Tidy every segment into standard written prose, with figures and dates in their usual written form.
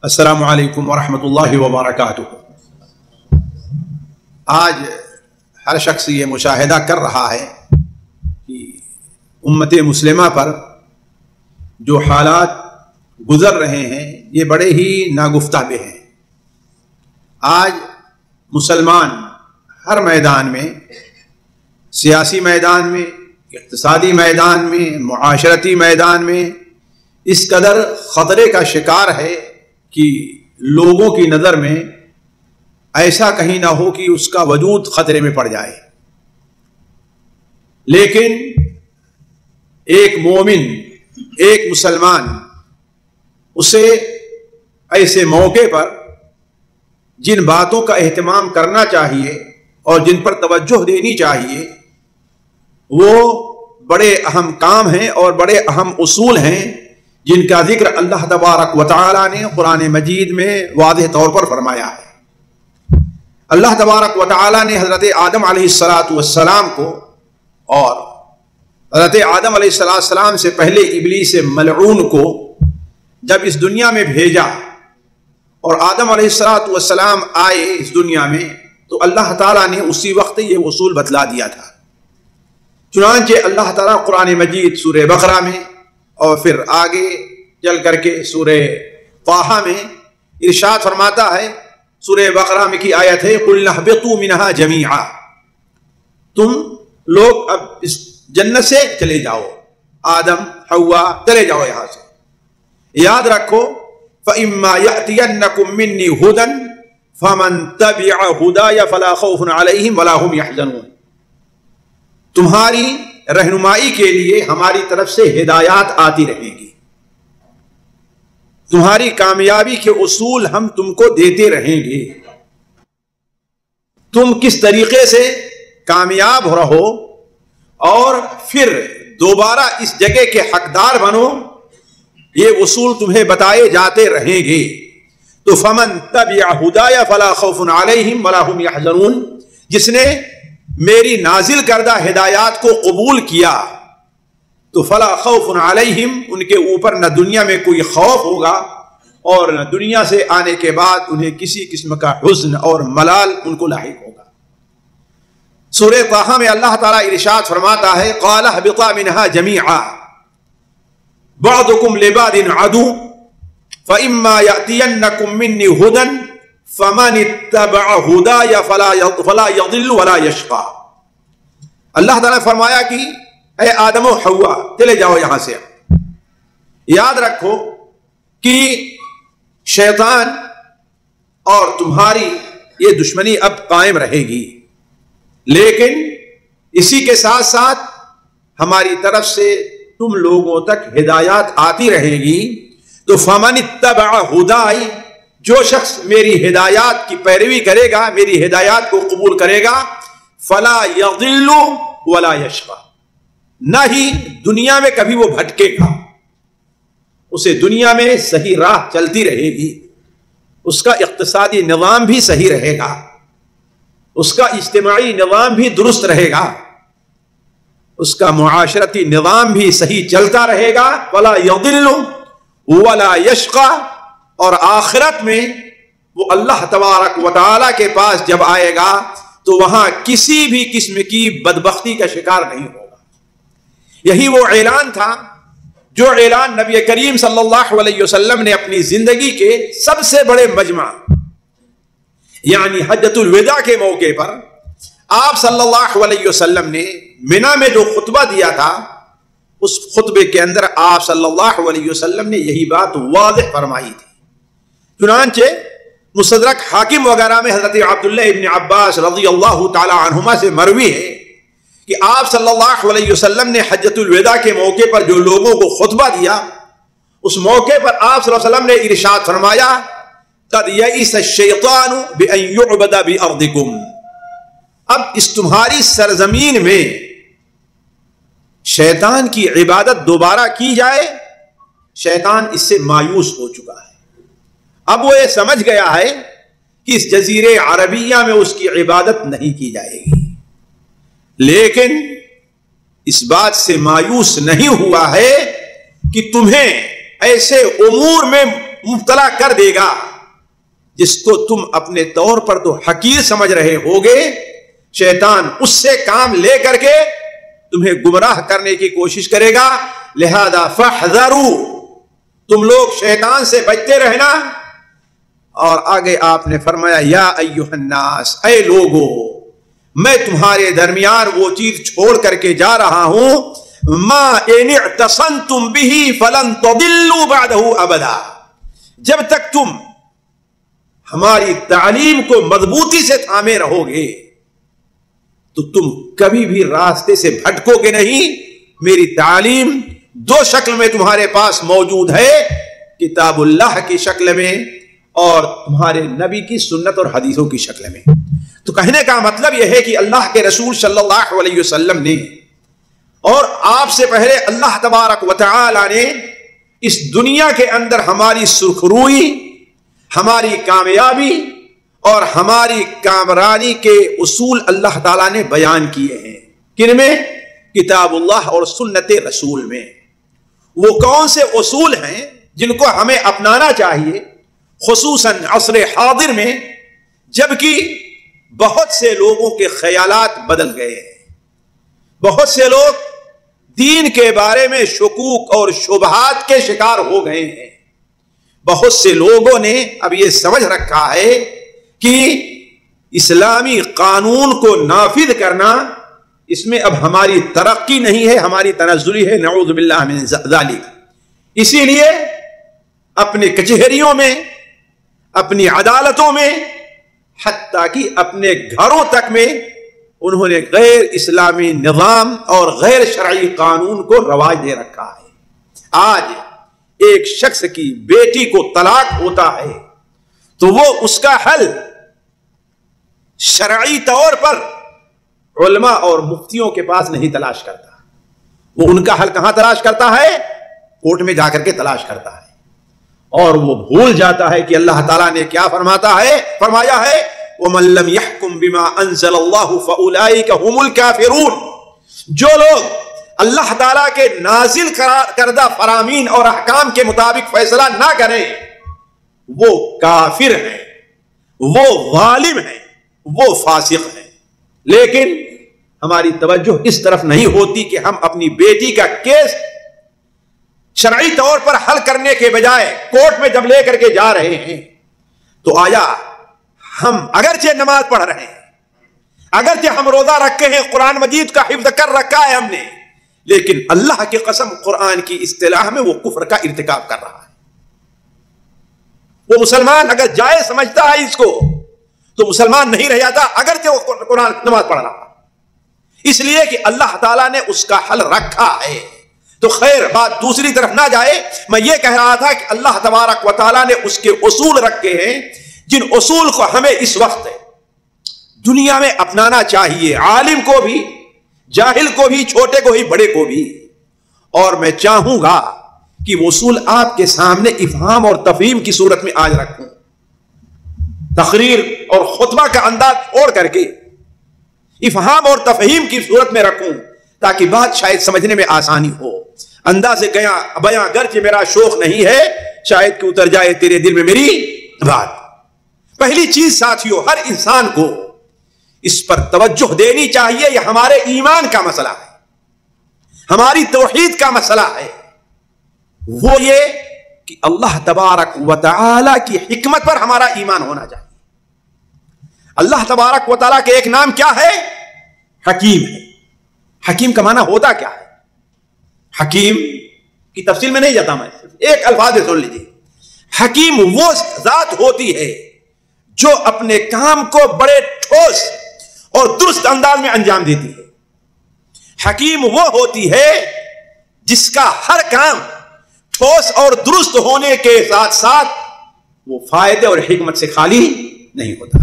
السلام علیکم ورحمۃ اللہ وبرکاتہ۔ آج ہر شخص یہ مشاہدہ کر رہا ہے کہ امت مسلمہ پر جو حالات گزر رہے ہیں یہ بڑے ہی ناگفتہ ہیں۔ آج مسلمان ہر میدان میں، سیاسی میدان میں، اقتصادی میدان میں، معاشرتی میدان میں اس قدر خطرے کا شکار ہے کہ لوگوں کی نظر میں ایسا کہیں نہ ہو کہ اس کا وجود خطرے میں پڑ جائے، لیکن ایک مومن، ایک مسلمان اسے ایسے موقع پر جن باتوں کا اہتمام کرنا چاہیے اور جن پر توجہ دینی چاہیے وہ بڑے اہم کام ہیں اور بڑے اہم اصول ہیں جن کا ذکر اللہ تبارک و تعالی نے قرآن مجید میں واضح طور پر فرمایا ہے۔ اللہ تبارک و تعالی نے حضرت آدم علیہ السلام کو اور حضرت آدم علیہ السلام سے پہلے ابلیس ملعون کو جب اس دنیا میں بھیجا اور آدم علیہ السلام آئے اس دنیا میں تو اللہ تعالیٰ نے اسی وقت یہ اصول بتلا دیا تھا۔ چنانچہ اللہ تعالیٰ قرآن مجید سورہ بقرہ میں اور پھر آگے چل کر کے سورہ طٰہٰ میں ارشاد فرماتا ہے، سورہ بقرہ میں کی آیت ہے قُلْ اهْبِطُوا مِنْهَا جَمِيعًا، تم لوگ اب اس جنت سے چلے جاؤ، آدم حوا چلے جاؤ یہاں سے۔ یاد رکھو فَإِمَّا يَأْتِيَنَّكُم مِّنِّي هُدًى فَمَن تَبِعَ هُدَايَ فَلَا خَوْفٌ عَلَيْهِمْ وَلَا هُمْ يَحْزَنُونَ، تمہاری رہنمائی کے لیے ہماری طرف سے ہدایات آتی رہیں گی، تمہاری کامیابی کے اصول ہم تم کو دیتے رہیں گے، تم کس طریقے سے کامیاب رہو اور پھر دوبارہ اس جگہ کے حقدار بنو یہ اصول تمہیں بتائے جاتے رہیں گے۔ تو فمن تبع ہدایا فلا خوف علیہم ولا هم يحزنون، جس نے میری نازل کردہ ہدایات کو قبول کیا تو فلا خوف علیہم، ان کے اوپر نہ دنیا میں کوئی خوف ہوگا اور نہ دنیا سے آنے کے بعد انہیں کسی قسم کا حزن اور ملال ان کو لاحق ہوگا۔ سورہ طٰہٰ میں اللہ تعالیٰ ارشاد فرماتا ہے قال اهبطا منها جميعا بعضكم لبعض عدو فإما يأتينكم مني هدى فمن اتبع هداي فلا يضل ولا يشقى۔ اللہ تعالیٰ نے فرمایا کہ اے آدم و حوا چلے جاؤ یہاں سے۔ یاد رکھو کہ شیطان اور تمہاری یہ دشمنی اب قائم رہے گی، لیکن اسی کے ساتھ ساتھ ہماری طرف سے تم لوگوں تک ہدایات آتی رہے گی۔ تو فمن اتبع ہدائی، جو شخص میری ہدایات کی پیروی کرے گا، میری ہدایات کو قبول کرے گا، فلا یضل ولا یشقی، نہ ہی دنیا میں کبھی وہ بھٹکے گا، اسے دنیا میں صحیح راہ چلتی رہے گی، اس کا اقتصادی نظام بھی صحیح رہے گا، اس کا اجتماعی نظام بھی درست رہے گا، اس کا معاشرتی نظام بھی صحیح چلتا رہے گا، ولا یضل ولا یشقی، اور آخرت میں وہ اللہ تبارک و تعالی کے پاس جب آئے گا تو وہاں کسی بھی قسم کی بدبختی کا شکار نہیں ہوگا۔ یہی وہ اعلان تھا جو اعلان نبی کریم صلی اللہ علیہ وسلم نے اپنی زندگی کے سب سے بڑے مجمع یعنی حجۃ الوداع کے موقع پر آپ صلی اللہ علیہ وسلم نے منا میں جو خطبہ دیا تھا، اس خطبے کے اندر آپ صلی اللہ علیہ وسلم نے یہی بات واضح فرمائی تھی۔ چنانچہ مستدرک حاکم وغیرہ میں حضرت عبداللہ ابن عباس رضی اللہ تعالی عنہما سے مروی ہے کہ آپ صلی اللہ علیہ وسلم نے حجۃ الوداع کے موقع پر جو لوگوں کو خطبہ دیا، اس موقع پر آپ صلی اللہ علیہ وسلم نے ارشاد فرمایا قد یئس الشیطان بأن یعبد بأرضکم، اب اس تمہاری سرزمین میں شیطان کی عبادت دوبارہ کی جائے، شیطان اس سے مایوس ہو چکا ہے، اب وہ یہ سمجھ گیا ہے کہ اس جزیرے عربیہ میں اس کی عبادت نہیں کی جائے گی، لیکن اس بات سے مایوس نہیں ہوا ہے کہ تمہیں ایسے امور میں مبتلا کر دے گا جس کو تم اپنے طور پر تو حقیر سمجھ رہے ہوگے، شیطان اس سے کام لے کر کے تمہیں گمراہ کرنے کی کوشش کرے گا. لہذا فاحذروا، تم لوگ شیطان سے بچتے رہنا. اور آگے آپ نے فرمایا یا ایھا الناس، اے لوگو، میں تمہارے درمیان وہ چیز چھوڑ کر کے جا رہا ہوں، ما ان اعتصمتم به فلن تضلوا بعده ابدا. جب تک تم ہماری تعلیم کو مضبوطی سے تھامے رہو گے تو تم کبھی بھی راستے سے بھٹکو گے نہیں. میری تعلیم دو شکل میں تمہارے پاس موجود ہے، کتاب اللہ کی شکل میں اور تمہارے نبی کی سنت اور حدیثوں کی شکل میں. تو کہنے کا مطلب یہ ہے کہ اللہ کے رسول صلی اللہ علیہ وسلم نے اور آپ سے پہلے اللہ تبارک و تعالی نے اس دنیا کے اندر ہماری سرخروئی، ہماری کامیابی اور ہماری کامرانی کے اصول اللہ تعالیٰ نے بیان کیے ہیں. کن میں؟ کتاب اللہ اور سنت رسول میں. وہ کون سے اصول ہیں جن کو ہمیں اپنانا چاہیے، خصوصاً عصر حاضر میں جبکہ بہت سے لوگوں کے خیالات بدل گئے ہیں. بہت سے لوگ دین کے بارے میں شکوک اور شبہات کے شکار ہو گئے ہیں. بہت سے لوگوں نے اب یہ سمجھ رکھا ہے کہ اسلامی قانون کو نافذ کرنا، اس میں اب ہماری ترقی نہیں ہے، ہماری تنزلی ہے، نعوذ باللہ من ذالک. اسی لیے اپنے کچہریوں میں، اپنی عدالتوں میں، حتیٰ کہ اپنے گھروں تک میں انہوں نے غیر اسلامی نظام اور غیر شرعی قانون کو رواج دے رکھا ہے. آج ایک شخص کی بیٹی کو طلاق ہوتا ہے تو وہ اس کا حل شرعی طور پر علماء اور مفتیوں کے پاس نہیں تلاش کرتا. وہ ان کا حل کہاں تلاش کرتا ہے؟ کورٹ میں جا کر کے تلاش کرتا ہے. اور وہ بھول جاتا ہے کہ اللہ تعالیٰ نے کیا فرمایا ہے وَمَن لَّمْ يَحْكُم بِمَا أَنزَلَ اللَّهُ فَأُولَٰئِكَ هُمُ الْكَافِرُونَ. جو لوگ اللہ تعالیٰ کے نازل کردہ فرامین اور احکام کے مطابق فیصلہ نہ کریں وہ کافر ہیں، وہ ظالم ہیں، وہ فاسق ہیں. لیکن ہماری توجہ اس طرف نہیں ہوتی کہ ہم اپنی بیٹی کا کیس شرعی طور پر حل کرنے کے بجائے کورٹ میں جب لے کر کے جا رہے ہیں تو آیا ہم اگرچہ نماز پڑھ رہے ہیں، اگرچہ ہم روزہ رکھے ہیں، قرآن مجید کا حفظ کر رکھا ہے ہم نے، لیکن اللہ کی قسم قرآن کی اصطلاح میں وہ کفر کا ارتکاب کر رہا ہے. وہ مسلمان اگر جائز سمجھتا ہے اس کو تو مسلمان نہیں رہ جاتا اگرچہ وہ قرآن نماز پڑھ رہا، اس لیے کہ اللہ تعالیٰ نے اس کا حل رکھا ہے. تو خیر بات دوسری طرف نہ جائے. میں یہ کہہ رہا تھا کہ اللہ تبارک و تعالیٰ نے اس کے اصول رکھے ہیں جن اصول کو ہمیں اس وقت دنیا میں اپنانا چاہیے، عالم کو بھی، جاہل کو بھی، چھوٹے کو بھی، بڑے کو بھی. اور میں چاہوں گا کہ وہ اصول آپ کے سامنے افہام اور تفہیم کی صورت میں آج رکھوں، تقریر اور خطبہ کا انداز چھوڑ کر کے افہام اور تفہیم کی صورت میں رکھوں تاکہ بات شاید سمجھنے میں آسانی ہو. انداز بیاں گرچہ میرا شوق نہیں ہے، شاید کہ اتر جائے تیرے دل میں میری بات. پہلی چیز ساتھیوں، ہر انسان کو اس پر توجہ دینی چاہیے، یہ ہمارے ایمان کا مسئلہ ہے، ہماری توحید کا مسئلہ ہے. وہ یہ کہ اللہ تبارک و تعالی کی حکمت پر ہمارا ایمان ہونا چاہیے. اللہ تبارک و تعالی کے ایک نام کیا ہے؟ حکیم ہے. حکیم کا معنی ہوتا کیا ہے؟ حکیم کی تفصیل میں نہیں جاتا، میں ایک الفاظ سن لیجیے. حکیم وہ ذات ہوتی ہے جو اپنے کام کو بڑے ٹھوس اور درست انداز میں انجام دیتی ہے. حکیم وہ ہوتی ہے جس کا ہر کام ٹھوس اور درست ہونے کے ساتھ ساتھ وہ فائدے اور حکمت سے خالی نہیں ہوتا.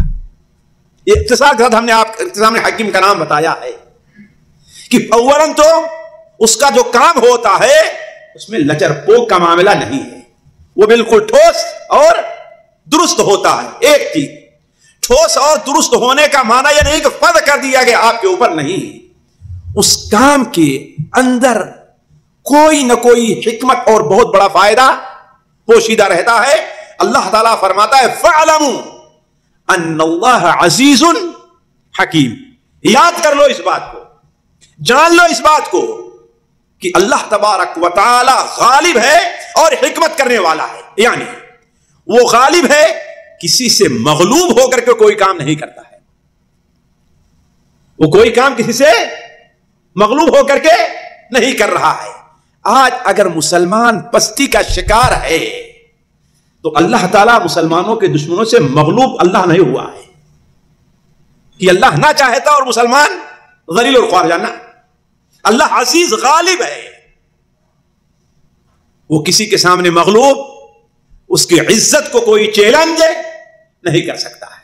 یہ اختصار کے ساتھ ہم نے آپ کے سامنے حکیم کا نام بتایا ہے کہ اولاً تو اس کا جو کام ہوتا ہے اس میں لچر پوک کا معاملہ نہیں ہے، وہ بالکل ٹھوس اور درست ہوتا ہے. ایک چیز ٹھوس اور درست ہونے کا معنی یہ نہیں کہ فرض کر دیا گیا آپ کے اوپر، نہیں، اس کام کے اندر کوئی نہ کوئی حکمت اور بہت بڑا فائدہ پوشیدہ رہتا ہے. اللہ تعالیٰ فرماتا ہے فَاعْلَمُوا أَنَّ اللَّهَ عَزِيزٌ حَكِيمٌ. یاد کر لو اس بات کو، جان لو اس بات کو کہ اللہ تبارک و تعالی غالب ہے اور حکمت کرنے والا ہے. یعنی وہ غالب ہے، کسی سے مغلوب ہو کر کے کوئی کام نہیں کرتا ہے. وہ کوئی کام کسی سے مغلوب ہو کر کے نہیں کر رہا ہے. آج اگر مسلمان پستی کا شکار ہے تو اللہ تعالیٰ مسلمانوں کے دشمنوں سے مغلوب اللہ نہیں ہوا ہے کہ اللہ نہ چاہتا اور مسلمان ذلیل اور خوار جانا. اللہ عزیز غالب ہے، وہ کسی کے سامنے مغلوب، اس کی عزت کو کوئی چیلنج نہیں کر سکتا ہے.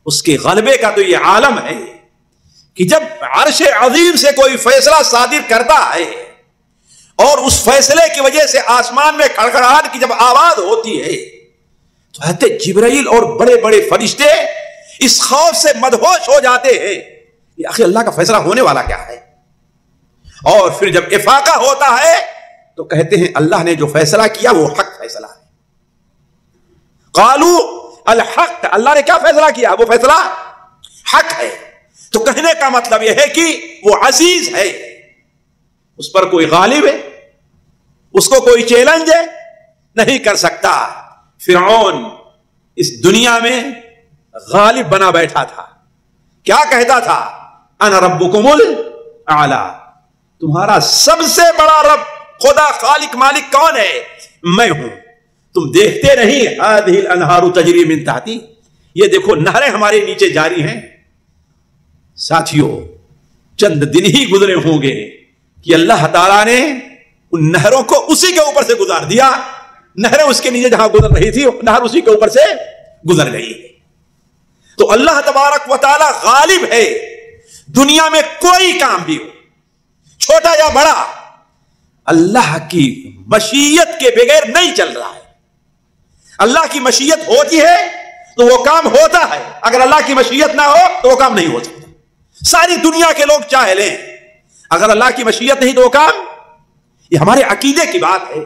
اس کے غلبے کا تو یہ عالم ہے کہ جب عرش عظیم سے کوئی فیصلہ صادر کرتا ہے اور اس فیصلے کی وجہ سے آسمان میں کڑکڑاہٹ کی جب آواز ہوتی ہے تو حضرت جبرائیل اور بڑے بڑے فرشتے اس خوف سے مدہوش ہو جاتے ہیں کہ آخر اللہ کا فیصلہ ہونے والا کیا ہے. اور پھر جب افاقہ ہوتا ہے تو کہتے ہیں اللہ نے جو فیصلہ کیا وہ حق فیصلہ ہے. قالوا الحق، اللہ نے کیا فیصلہ کیا؟ وہ فیصلہ حق ہے. تو کہنے کا مطلب یہ ہے کہ وہ عزیز ہے، اس پر کوئی غالب ہے، اس کو کوئی چیلنج نہیں کر سکتا. فرعون اس دنیا میں غالب بنا بیٹھا تھا، کیا کہتا تھا؟ انا ربکم الاعلی، تمہارا سب سے بڑا رب خدا خالق مالک کون ہے؟ میں ہوں. تم دیکھتے نہیں هذه الانہار تجری من تحتی، یہ دیکھو نہریں ہمارے نیچے جاری ہیں. ساتھیوں چند دن ہی گزرے ہوں گے کہ اللہ تعالیٰ نے ان نہروں کو اسی کے اوپر سے گزار دیا. نہریں اس کے نیچے جہاں گزر رہی تھی نہر اسی کے اوپر سے گزر گئی. تو اللہ تبارک و تعالی غالب ہے. دنیا میں کوئی کام بھی ہو چھوٹا یا بڑا اللہ کی مشیت کے بغیر نہیں چل رہا ہے. اللہ کی مشیت ہوتی ہے تو وہ کام ہوتا ہے، اگر اللہ کی مشیت نہ ہو تو وہ کام نہیں ہو سکتا. ساری دنیا کے لوگ چاہ لیں، اگر اللہ کی مشیت نہیں تو وہ کام، یہ ہمارے عقیدے کی بات ہے،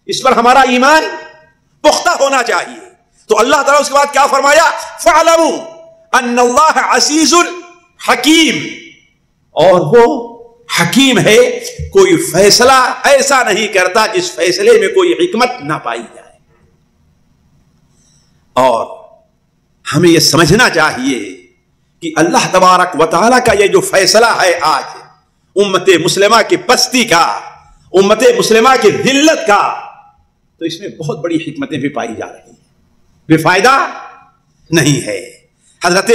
اس پر ہمارا ایمان پختہ ہونا چاہیے. تو اللہ تعالیٰ اس کے بعد کیا فرمایا؟ فَاعْلَمُوا أَنَّ اللَّهَ عَزِيزٌ حَكِيمٌ، اور وہ حکیم ہے، کوئی فیصلہ ایسا نہیں کرتا جس فیصلے میں کوئی حکمت نہ پائی جائے. اور ہمیں یہ سمجھنا چاہیے کہ اللہ تبارک و تعالیٰ کا یہ جو فیصلہ ہے آج امت مسلمہ کی پستی کا، امت مسلمہ کی ذلت کا، تو اس میں بہت بڑی حکمتیں بھی پائی جا رہی ہیں، بے فائدہ نہیں ہے. حضرت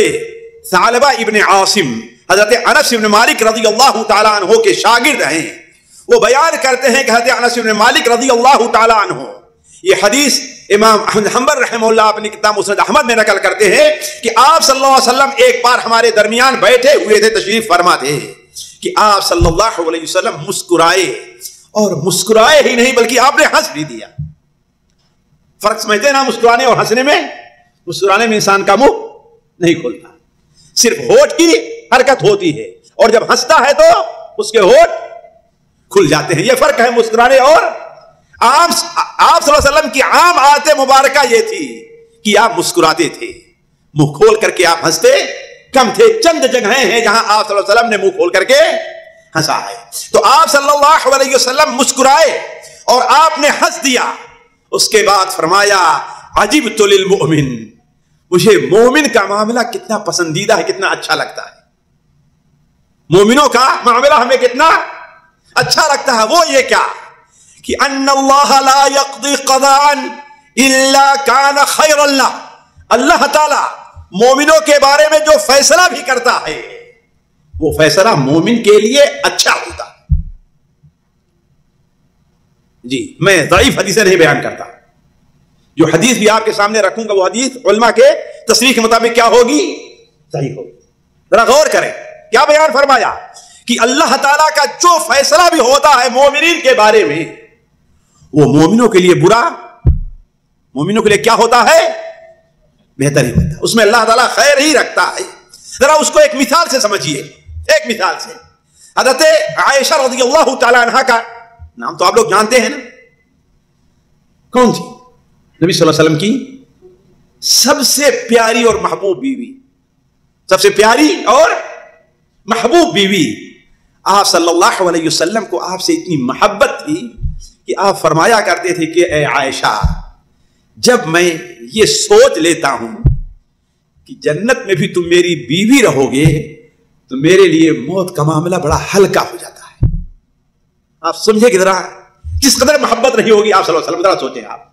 ثعلبہ ابن عاصم حضرت انس بن مالک رضی اللہ تعالیٰ عنہ کے شاگرد ہیں. وہ بیان کرتے ہیں کہ حضرت انس بن مالک رضی اللہ تعالیٰ عنہ، یہ حدیث امام احمد حنبل رحمہ اللہ اپنی کتاب مسند احمد میں نقل کرتے ہیں کہ آپ صلی اللہ علیہ وسلم ایک بار ہمارے درمیان بیٹھے ہوئے تھے، تشریف فرما تھے، کہ آپ صلی اللہ علیہ وسلم مسکرائے، اور مسکرائے ہی نہیں بلکہ آپ نے ہنس بھی دیا. فرق سمجھتے ہیں نا مسکرانے اور ہنسنے میں؟ مسکرانے میں انسان کا منہ نہیں کھلتا، صرف ہونٹ کی حرکت ہوتی ہے، اور جب ہنستا ہے تو اس کے ہونٹ کھل جاتے ہیں. یہ فرق ہے مسکرانے اور آپ صلی اللہ علیہ وسلم کی عام عادت مبارکہ یہ تھی کہ آپ مسکراتے تھے، منہ کھول کر کے آپ ہنستے کم تھے. چند جگہیں ہیں جہاں آپ صلی اللہ علیہ وسلم نے منہ کھول کر کے ہنسا ہے. تو آپ صلی اللہ علیہ وسلم مسکرائے اور آپ نے ہنس دیا. اس کے بعد فرمایا عجبت للمؤمن، مجھے مومن کا معاملہ کتنا پسندیدہ ہے، کتنا اچھا لگتا ہے. مومنوں کا معاملہ ہمیں کتنا اچھا لگتا ہے. وہ یہ کیا کہ ان اللہ لا یقضی قضاء الا کان خیر اللہ، اللہ تعالی مومنوں کے بارے میں جو فیصلہ بھی کرتا ہے وہ فیصلہ مومن کے لیے اچھا ہوتا ہے. جی میں ضعیف حدیثیں نہیں بیان کرتا، جو حدیث بھی آپ کے سامنے رکھوں گا وہ حدیث علماء کے تصریح کے مطابق کیا ہوگی؟ صحیح ہوگی. ذرا غور کریں کیا بیان فرمایا کہ اللہ تعالیٰ کا جو فیصلہ بھی ہوتا ہے مومنین کے بارے میں وہ مومنوں کے لیے برا، مومنوں کے لیے کیا ہوتا ہے؟ بہتر ہی ہوتا ہے. اس میں اللہ تعالیٰ خیر ہی رکھتا ہے. ذرا اس کو ایک مثال سے سمجھیے، ایک مثال سے. حضرت عائشہ رضی اللہ تعالی عنہا کا نام تو آپ لوگ جانتے ہیں نا، کون سی؟ نبی صلی اللہ علیہ وسلم کی سب سے پیاری اور محبوب بیوی، سب سے پیاری اور محبوب بیوی، آپ صلی اللہ علیہ وسلم کو آپ سے اتنی محبت تھی کہ آپ فرمایا کرتے تھے کہ اے عائشہ، جب میں یہ سوچ لیتا ہوں کہ جنت میں بھی تم میری بیوی رہو گے تو میرے لیے موت کا معاملہ بڑا ہلکا ہو جاتا ہے۔ آپ سمجھے کہ ذرا کس قدر محبت رہی ہوگی آپ صلی اللہ علیہ وسلم، ذرا سوچیں آپ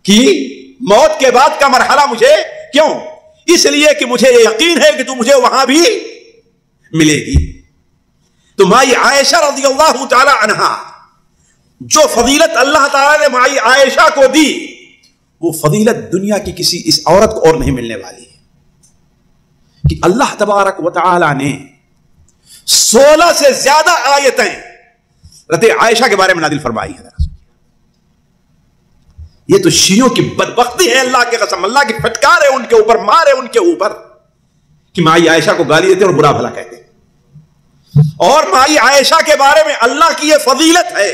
کہ موت کے بعد کا مرحلہ مجھے کیوں، اس لیے کہ مجھے یہ یقین ہے کہ تم مجھے وہاں بھی ملے گی۔ تو مائی عائشہ رضی اللہ تعالی عنہا جو فضیلت اللہ تعالی نے مائی عائشہ کو دی، وہ فضیلت دنیا کی کسی اس عورت کو اور نہیں ملنے والی ہے کہ اللہ تبارک و تعالی نے 16 سے زیادہ آیتیں حضرت عائشہ کے بارے میں نازل فرمائی ہیں۔ یہ تو شیعوں کی بدبختی ہے، اللہ کی قسم، اللہ کی پھٹکار ہے ان کے اوپر، مار ہے ان کے اوپر کہ مائی عائشہ کو گالی دیتے اور برا بھلا کہتے ہیں۔ اور مائی عائشہ کے بارے میں اللہ کی یہ فضیلت ہے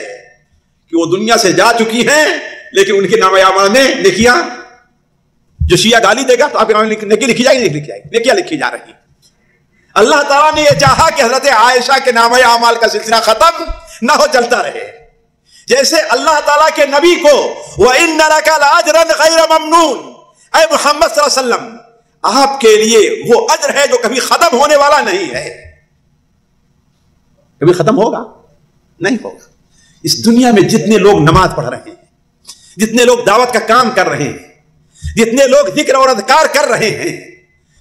کہ وہ دنیا سے جا چکی ہیں، لیکن ان کے نام اعمال میں نیکیاں، جو شیعہ گالی دے گا تو آپ کے نام نیکی لکھی جائے گی، نہیں لکھی جائے گی، نیکیاں لکھی جا رہی ہیں۔ اللہ تعالیٰ نے یہ چاہا کہ حضرت عائشہ کے نام اعمال کا سلسلہ ختم نہ ہو، چلتا رہے۔ جیسے اللہ تعالیٰ کے نبی کو وَإِنَّ لَكَ لَأَجْرًا غَيْرَ مَمْنُونَ، اے محمد صلی اللہ علیہ وسلم آپ کے لیے وہ اجر ہے جو کبھی ختم ہونے والا نہیں ہے۔ کبھی ختم ہوگا نہیں ہوگا۔ اس دنیا میں جتنے لوگ نماز پڑھ رہے ہیں، جتنے لوگ دعوت کا کام کر رہے ہیں، جتنے لوگ ذکر اور اذکار کر رہے ہیں،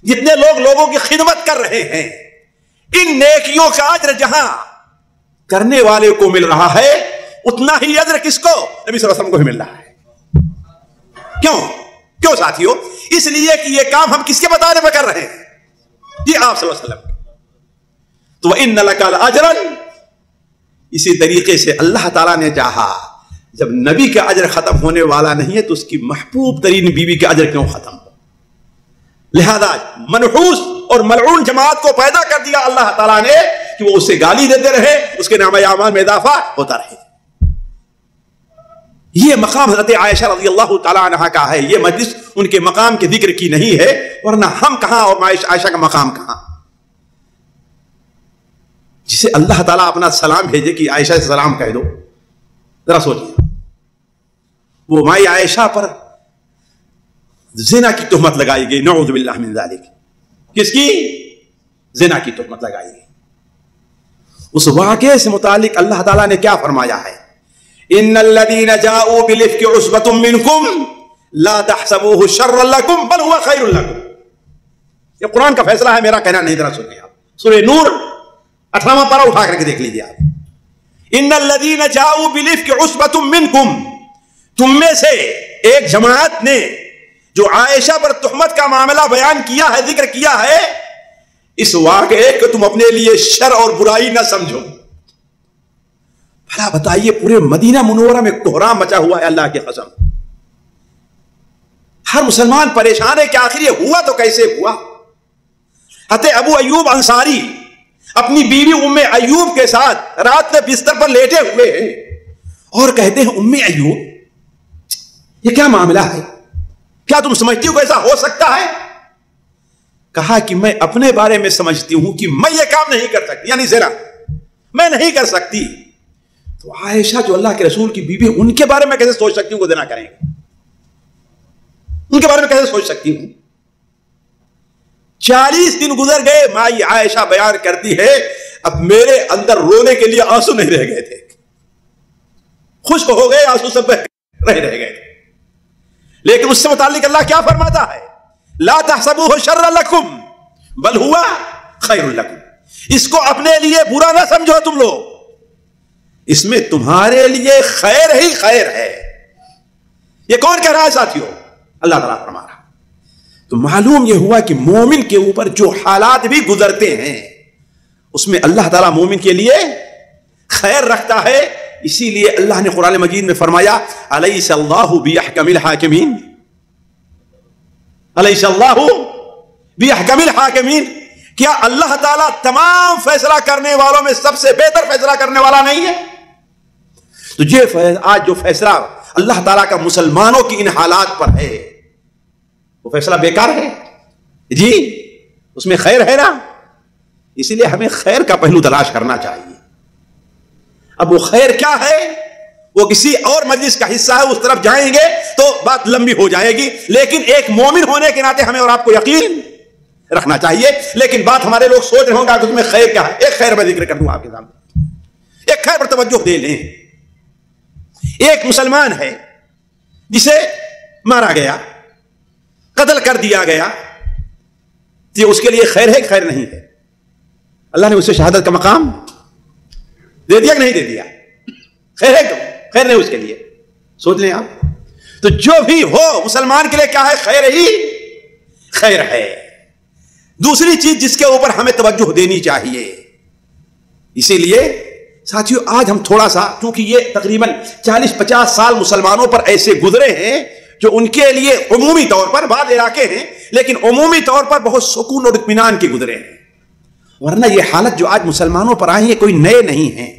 جتنے لوگ لوگوں کی خدمت کر رہے ہیں، ان نیکیوں کا اجر جہاں کرنے والے کو مل رہا ہے، اتنا ہی اجر کس کو؟ نبی صلی اللہ علیہ وسلم کو بھی مل رہا ہے۔ کیوں ساتھیو؟ اس لیے کہ یہ کام ہم کس کے بتانے میں کر رہے ہیں؟ جی آپ صلی اللہ علیہ وسلم۔ تو وَإِنَّ لَكَ لَأَجْرًا، اسی طریقے سے اللہ تعالیٰ نے چاہا جب نبی کا اجر ختم ہونے والا نہیں ہے تو اس کی محبوب ترین بیوی کا اجر کیوں ختم ہو؟ لہذا منحوس اور ملعون جماعت کو پیدا کر دیا اللہ تعالیٰ نے کہ وہ اسے گالی دیتے رہے، اس کے نام اعمال میں اضافہ ہوتا رہے۔ یہ مقام حضرت عائشہ رضی اللہ تعالیٰ عنہ کا ہے، یہ مجلس ان کے مقام کے ذکر کی نہیں ہے، ورنہ ہم کہاں اور عائشہ کا مقام کہاں؟ جسے اللہ تعالیٰ اپنا سلام بھیجے کہ عائشہ سے سلام کہہ دو، ذرا سوچیے۔ وہ مائی عائشہ پر زنا کی تہمت لگائی گئی، نعوذ باللہ من ذالک۔ کس کی؟ زنا کی تہمت لگائی گئی۔ اس واقعے سے متعلق اللہ تعالیٰ نے کیا فرمایا ہے؟ ان الذين جاءوا بالافك عصبة منكم لا تحسبوه شرا لكم بل هو خير لكم۔ یہ قرآن کا فیصلہ ہے، میرا کہنا نہیں، ذرا سنیے آپ۔ سورہ نور 18واں پارہ اٹھا کر کے دیکھ لیجیے آپ۔ ان الذين جاءوا بالافك عصبة منكم، تم میں سے ایک جماعت نے جو عائشہ پر تہمت کا معاملہ بیان کیا ہے، ذکر کیا ہے، اس واقعے کو تم اپنے لیے شر اور برائی نہ سمجھو۔ بھلا بتائیے، پورے مدینہ منورہ میں کوہرام مچا ہوا ہے، اللہ کی قسم۔ ہر مسلمان پریشان ہے کہ آخر یہ ہوا تو کیسے ہوا؟ حضرت ابو ایوب انصاری اپنی بیوی ام ایوب کے ساتھ رات میں بستر پر لیٹے ہوئے ہیں اور کہتے ہیں ام ایوب یہ کیا معاملہ ہے؟ کیا تم سمجھتی ہو کہ ایسا ہو سکتا ہے؟ کہا کہ میں اپنے بارے میں سمجھتی ہوں کہ میں یہ کام نہیں کر سکتی، یعنی زنا میں نہیں کر سکتی۔ تو عائشہ جو اللہ کے رسول کی بیوی، ان کے بارے میں کیسے سوچ سکتی ہوں وہ زنا کریں گے؟ ان کے بارے میں کیسے سوچ سکتی ہوں؟ 40 دن گزر گئے، مائی عائشہ بیان کرتی ہے اب میرے اندر رونے کے لیے آنسو نہیں رہ گئے تھے، خشک ہو گئے، آنسو سب رہ گئے تھے۔ لیکن اس سے متعلق اللہ کیا فرماتا ہے؟ لا تحسبوه شرا لکم بل ہوا خیر لکم، اس کو اپنے لیے برا نہ سمجھو تم لوگ، اس میں تمہارے لیے خیر ہی خیر ہے۔ یہ کون کہہ رہا ہے ساتھیوں؟ اللہ تعالیٰ فرما رہا۔ تو معلوم یہ ہوا کہ مومن کے اوپر جو حالات بھی گزرتے ہیں اس میں اللہ تعالیٰ مومن کے لیے خیر رکھتا ہے۔ اسی لیے اللہ نے قرآن مجید میں فرمایا الیس اللہ باحکم الحاکمین، الیس اللہ باحکم الحاکمین، کیا اللہ تعالیٰ تمام فیصلہ کرنے والوں میں سب سے بہتر فیصلہ کرنے والا نہیں ہے؟ تو یہ آج جو فیصلہ اللہ تعالیٰ کا مسلمانوں کی ان حالات پر ہے، وہ فیصلہ بیکار ہے جی، اس میں خیر ہے نا، اسی لیے ہمیں خیر کا پہلو تلاش کرنا چاہیے۔ اب وہ خیر کیا ہے وہ کسی اور مجلس کا حصہ ہے، اس طرف جائیں گے تو بات لمبی ہو جائے گی، لیکن ایک مومن ہونے کے ناطے ہمیں اور آپ کو یقین رکھنا چاہیے۔ لیکن بات ہمارے لوگ سوچ رہے ہوں گے کہ اس میں خیر کیا ہے۔ ایک خیر میں ذکر کر دوں آپ کے سامنے، ایک خیر پر توجہ دے لیں۔ ایک مسلمان ہے جسے مارا گیا، قتل کر دیا گیا، یہ اس کے لیے خیر ہے کہ خیر نہیں ہے؟ اللہ نے اسے شہادت کا مقام دے دیا کہ نہیں دے دیا؟ خیر ہے کہ خیر نہیں اس کے لیے؟ سوچ لیں آپ۔ تو جو بھی ہو مسلمان کے لیے کیا ہے؟ خیر ہی خیر ہے۔ دوسری چیز جس کے اوپر ہمیں توجہ دینی چاہیے، اسی لیے ساتھیو آج ہم تھوڑا سا، کیونکہ یہ تقریباً 40-50 سال مسلمانوں پر ایسے گزرے ہیں جو ان کے لیے عمومی طور پر، بعض علاقے ہیں لیکن عمومی طور پر بہت سکون اور اطمینان کے گزرے ہیں، ورنہ یہ حالت جو آج مسلمانوں پر آئی ہے کوئی نئے نہیں ہیں۔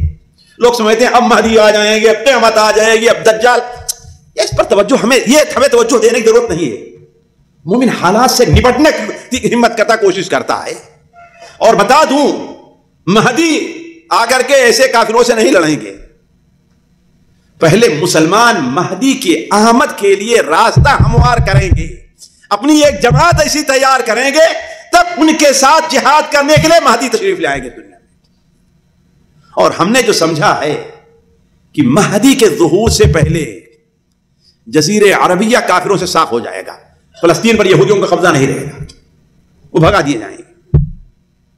لوگ سمجھتے ہیں اب مہدی آ جائیں گے، اب قیامت آ جائے گی، اب دجال، اس پر توجہ ہمیں توجہ دینے کی ضرورت نہیں ہے۔ مومن حالات سے نپٹنے کی ہمت کرتا، کوشش کرتا ہے۔ اور بتا دوں، مہدی آ کر کے ایسے کافروں سے نہیں لڑیں گے، پہلے مسلمان مہدی کی آمد کے لیے راستہ ہموار کریں گے، اپنی ایک جماعت ایسی تیار کریں گے، تب ان کے ساتھ جہاد کرنے کے لیے مہدی تشریف لائیں گے دنیا میں۔ اور ہم نے جو سمجھا ہے کہ مہدی کے ظہور سے پہلے جزیرے عربیہ کافروں سے صاف ہو جائے گا، فلسطین پر یہودیوں کا قبضہ نہیں رہے گا، وہ بھگا دیے جائیں گے،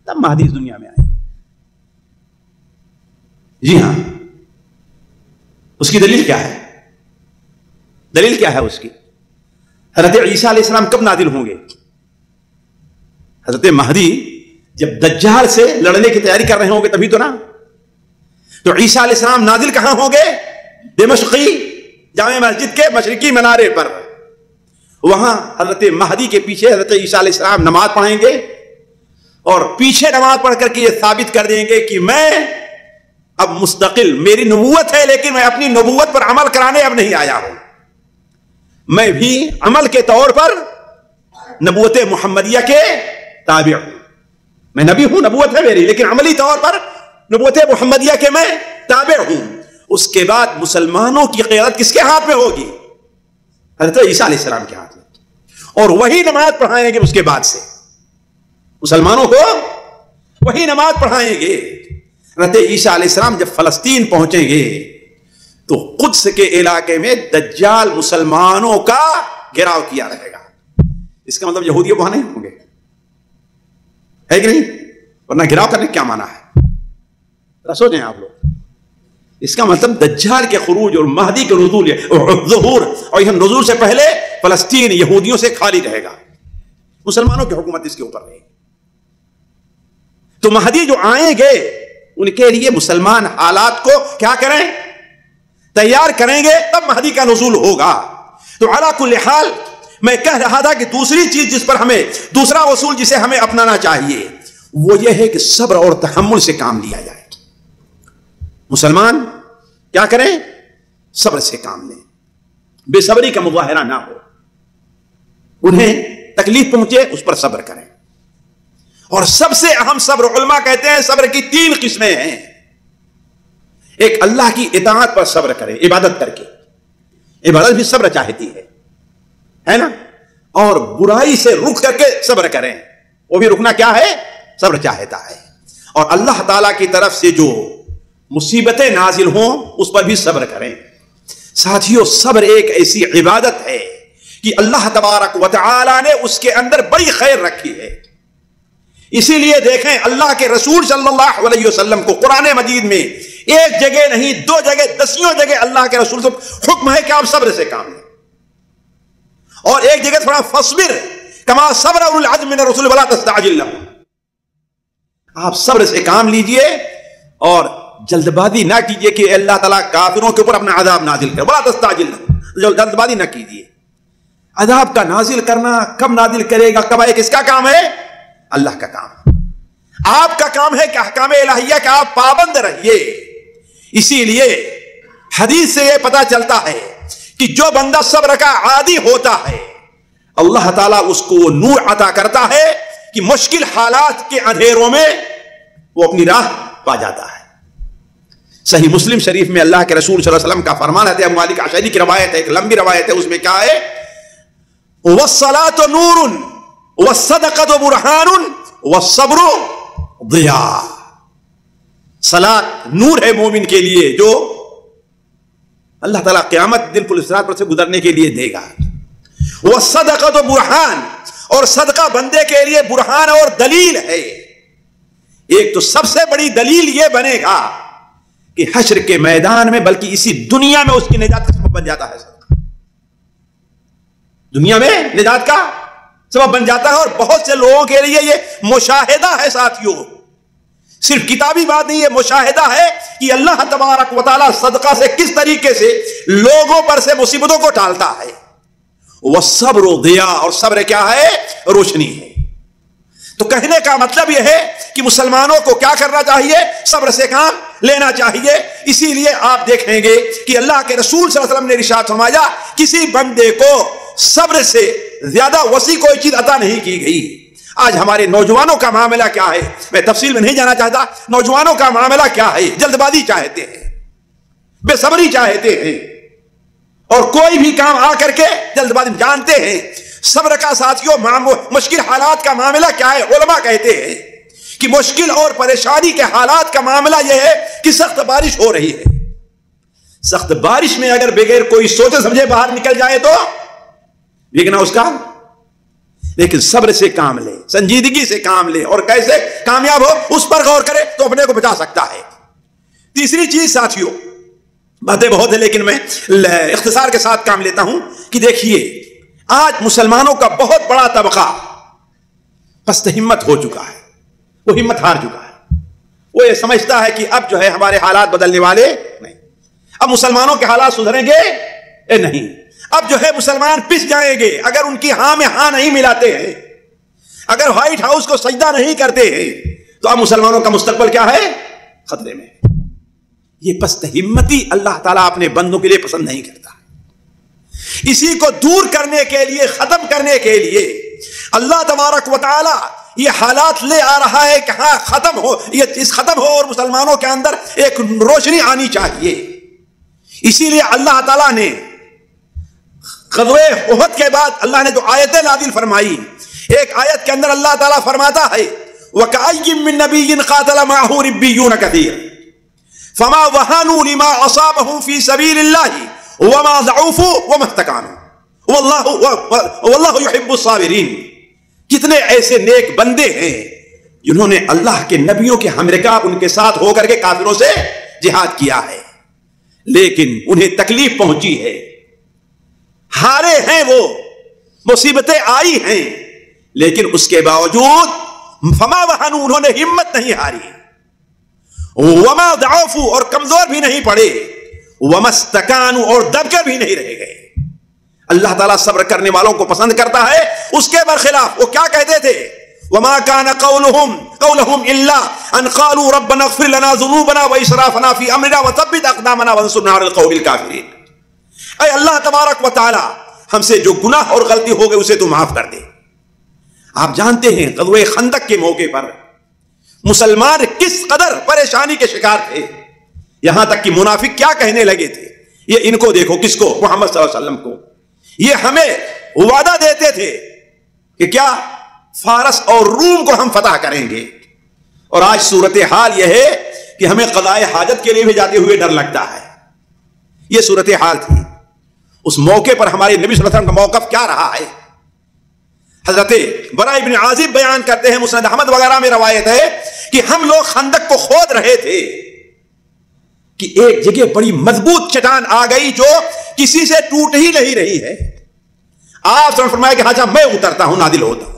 تب مہدی اس دنیا میں آئے گا۔ جی ہاں، اس کی دلیل کیا ہے؟ دلیل کیا ہے اس کی؟ حضرت عیسیٰ علیہ السلام کب نازل ہوں گے؟ حضرت مہدی جب دجال سے لڑنے کی تیاری کر رہے ہوں گے تبھی تو نا۔ تو عیسیٰ علیہ السلام نازل کہاں ہوں گے؟ دمشقی جامع مسجد کے مشرقی منارے پر، وہاں حضرت مہدی کے پیچھے حضرت عیسیٰ علیہ السلام نماز پڑھیں گے، اور پیچھے نماز پڑھ کر کے یہ ثابت کر دیں گے کہ میں اب مستقل، میری نبوت ہے لیکن میں اپنی نبوت پر عمل کرانے اب نہیں آیا ہوں، میں بھی عمل کے طور پر نبوت محمدیہ کے تابع ہوں، میں نبی ہوں، نبوت ہے میری، لیکن عملی طور پر نبوت محمدیہ کے میں تابع ہوں۔ اس کے بعد مسلمانوں کی قیادت کس کے ہاتھ میں ہوگی؟ حضرت عیسیٰ علیہ السلام کے ہاتھ میں، اور وہی نماز پڑھائیں گے۔ اس کے بعد سے مسلمانوں کو وہی نماز پڑھائیں گے۔ حضرت عیسیٰ علیہ السلام جب فلسطین پہنچیں گے تو قدس کے علاقے میں دجال مسلمانوں کا گھیراؤ کیا رہے گا۔ اس کا مطلب یہودی وہاں نہیں ہوں گے، ہے کہ نہیں؟ ورنہ گھیراؤ کرنے کیا معنی ہے؟ سوچیں آپ لوگ، اس کا مطلب دجال کے خروج اور مہدی کے نزول، ظہور اور یہ نزول سے پہلے فلسطین یہودیوں سے خالی رہے گا، مسلمانوں کی حکومت اس کے اوپر رہے گی۔ تو مہدی جو آئیں گے ان کے لیے مسلمان حالات کو کیا کریں؟ تیار کریں گے، تب مہدی کا نزول ہوگا۔ تو علی کل حال میں کہہ رہا تھا کہ دوسری چیز جس پر ہمیں، دوسرا اصول جسے ہمیں اپنانا چاہیے وہ یہ ہے کہ صبر اور تحمل سے کام لیا جائے۔ مسلمان کیا کریں؟ صبر سے کام لیں، بے صبری کا مظاہرہ نہ ہو، انہیں تکلیف پہنچے اس پر صبر کریں۔ اور سب سے اہم صبر، علماء کہتے ہیں صبر کی 3 قسمیں ہیں۔ ایک اللہ کی اطاعت پر صبر کرے، عبادت کر کے، عبادت بھی صبر چاہتی ہے نا، اور برائی سے رک کر کے صبر کریں، وہ بھی رکنا کیا ہے؟ صبر چاہتا ہے۔ اور اللہ تعالی کی طرف سے جو مصیبتیں نازل ہوں اس پر بھی صبر کریں۔ ساتھیو صبر ایک ایسی عبادت ہے کہ اللہ تبارک و تعالی نے اس کے اندر بڑی خیر رکھی ہے۔ اسی لیے دیکھیں اللہ کے رسول صلی اللہ علیہ وسلم کو قرآن مجید میں ایک جگہ نہیں 2 جگہ 10 جگہ اللہ کے رسول سے حکم ہے کہ آپ صبر سے کام لیں، اور ایک جگہ تھوڑا فصبر کما صبر اولو العزم من الرسل ولا تستعجل لهم، آپ صبر سے کام لیجئے اور جلد بازی نہ کیجئے کہ اللہ تعالیٰ کافروں کے اوپر اپنا عذاب نازل کرے، ولا تستعجل لهم، جلد بازی نہ کیجئے۔ عذاب کا نازل کرنا کب نازل کرے گا، کب ہے، کس کا کام ہے؟ اللہ کا کام۔ آپ کا کام ہے کہ احکام الہیہ کا آپ پابند رہیے۔ اسی لیے حدیث سے یہ پتا چلتا ہے کہ جو بندہ صبر کا عادی ہوتا ہے اللہ تعالیٰ اس کو وہ نور عطا کرتا ہے کہ مشکل حالات کے اندھیروں میں وہ اپنی راہ پا جاتا ہے. صحیح مسلم شریف میں اللہ کے رسول صلی اللہ علیہ وسلم کا فرمان ہے, ابو مالک اشعری کی روایت ہے, ایک لمبی روایت ہے, اس میں کیا ہے, وَالصَّلَاةُ نُورٌ وَالصَّدَقَةُ بُرْهَانٌ وَالصَّبْرُ ضِيَاءٌ. صلاۃ نور ہے مومن کے لیے جو اللہ تعالیٰ قیامت دن پل صراط پر سے گزرنے کے لیے دے گا. وَالصَّدَقَةُ بُرْهَانٌ, اور صدقہ بندے کے لیے برہان اور دلیل ہے. ایک تو سب سے بڑی دلیل یہ بنے گا کہ حشر کے میدان میں بلکہ اسی دنیا میں اس کی نجات کا سبب بن جاتا ہے. دنیا میں نجات کا سبب بن جاتا ہے. اور بہت سے لوگوں کے لیے یہ مشاہدہ ہے ساتھیوں, صرف کتابی بات نہیں, یہ مشاہدہ ہے کہ اللہ تبارک و تعالی صدقہ سے کس طریقے سے لوگوں پر سے مصیبتوں کو ٹالتا ہے. والصبر ضیاء, اور صبر کیا ہے, روشنی ہے. تو کہنے کا مطلب یہ ہے کہ مسلمانوں کو کیا کرنا چاہیے, صبر سے کام لینا چاہیے. اسی لیے آپ دیکھیں گے کہ اللہ کے رسول صلی اللہ علیہ وسلم نے ارشاد فرمایا کسی بندے کو صبر سے زیادہ وسیع کوئی چیز عطا نہیں کی گئی. آج ہمارے نوجوانوں کا معاملہ کیا ہے, میں تفصیل میں نہیں جانا چاہتا, نوجوانوں کا معاملہ کیا ہے, جلد بازی چاہتے ہیں, بے صبری چاہتے ہیں, اور کوئی بھی کام آ کر کے جلد بازی. جانتے ہیں صبر کا ساتھیوں مشکل حالات کا معاملہ کیا ہے. علماء کہتے ہیں کہ مشکل اور پریشانی کے حالات کا معاملہ یہ ہے کہ سخت بارش ہو رہی ہے. سخت بارش میں اگر بغیر کوئی سوچے سمجھے باہر نکل جائے تو بھیگنا اس کا, لیکن صبر سے کام لے, سنجیدگی سے کام لے, اور کیسے کامیاب ہو اس پر غور کرے تو اپنے کو بچا سکتا ہے. تیسری چیز ساتھیوں, باتیں بہت ہیں لیکن میں اختصار کے ساتھ کام لیتا ہوں, کہ دیکھیے آج مسلمانوں کا بہت بڑا طبقہ پست ہمت ہو چکا ہے, وہ ہمت ہار چکا ہے. وہ یہ سمجھتا ہے کہ اب جو ہے ہمارے حالات بدلنے والے نہیں, اب مسلمانوں کے حالات سدھریں گے نہیں, اب جو ہے مسلمان پس جائیں گے اگر ان کی ہاں میں ہاں نہیں ملاتے ہیں, اگر وائٹ ہاؤس کو سجدہ نہیں کرتے ہیں تو اب مسلمانوں کا مستقبل کیا ہے, خطرے میں. یہ پست ہمتی اللہ تعالیٰ اپنے بندوں کے لیے پسند نہیں کرتا. اسی کو دور کرنے کے لیے, ختم کرنے کے لیے اللہ تبارک و تعالی یہ حالات لے آ رہا ہے کہ ہاں ختم ہو, یہ چیز ختم ہو اور مسلمانوں کے اندر ایک روشنی آنی چاہیے. اسی لیے اللہ تعالیٰ نے غزوہ احد کے بعد اللہ نے جو آیتیں نازل فرمائی, ایک آیت کے اندر اللہ تعالیٰ فرماتا ہے وَكَأَيٍّ مِّن نَّبِيٍّ قَاتَلَ مَعَهُ رِبِّيُّونَ كَثِيرٌ فَمَا وَهَانُوا لِمَا أَصَابَهُمْ فِي سَبِيلِ اللَّهِ وَمَا ضَعُفُوا وَمَا اسْتَكَانُوا وَاللَّهُ يُحِبُّ الصَّابِرِينَ. کتنے ایسے نیک بندے ہیں جنہوں نے اللہ کے نبیوں کے ہمراہ ان کے ساتھ ہو کر کے کافروں سے جہاد کیا ہے, لیکن انہیں تکلیف پہنچی ہے, ہارے ہیں, وہ مصیبتیں آئی ہیں, لیکن اس کے باوجود فما وہنوا, انہوں نے ہمت نہیں ہاری, وما ضعفوا, اور کمزور بھی نہیں پڑے, وما استکانوا, اور دب کر بھی نہیں رہ گئے. اللہ تعالیٰ صبر کرنے والوں کو پسند کرتا ہے. اس کے برخلاف وہ کیا کہتے تھے, وما كان قولهم الا ان قالوا ربنا اغفر لنا ذنوبنا واسرافنا في امرنا وثبت اقدامنا وانصرنا على القوم الكافرين. اے اللہ تبارک و تعالی ہم سے جو گناہ اور غلطی ہو گئی اسے تو معاف کر دے. آپ جانتے ہیں غزوہ خندق کے موقع پر مسلمان کس قدر پریشانی کے شکار تھے, یہاں تک کہ منافق کیا کہنے لگے تھے, یہ ان کو دیکھو, کس کو, محمد صلی اللہ علیہ وسلم کو, یہ ہمیں وعدہ دیتے تھے کہ کیا فارس اور روم کو ہم فتح کریں گے, اور آج صورتحال یہ ہے کہ ہمیں قضاء حاجت کے لیے بھی جاتے ہوئے ڈر لگتا ہے. یہ صورتحال تھی. اس موقع پر ہمارے نبی صلی اللہ علیہ وسلم کا موقف کیا رہا ہے. حضرت برا ابن عازب بیان کرتے ہیں, مسند احمد وغیرہ میں روایت ہے کہ ہم لوگ خندق کو کھود رہے تھے کہ ایک جگہ بڑی مضبوط چٹان آ گئی جو کسی سے ٹوٹ ہی نہیں رہی ہے. آپ صلی اللہ علیہ وسلم نے فرمایا کہ ہاں میں اترتا ہوں, نازل ہوتا ہوں.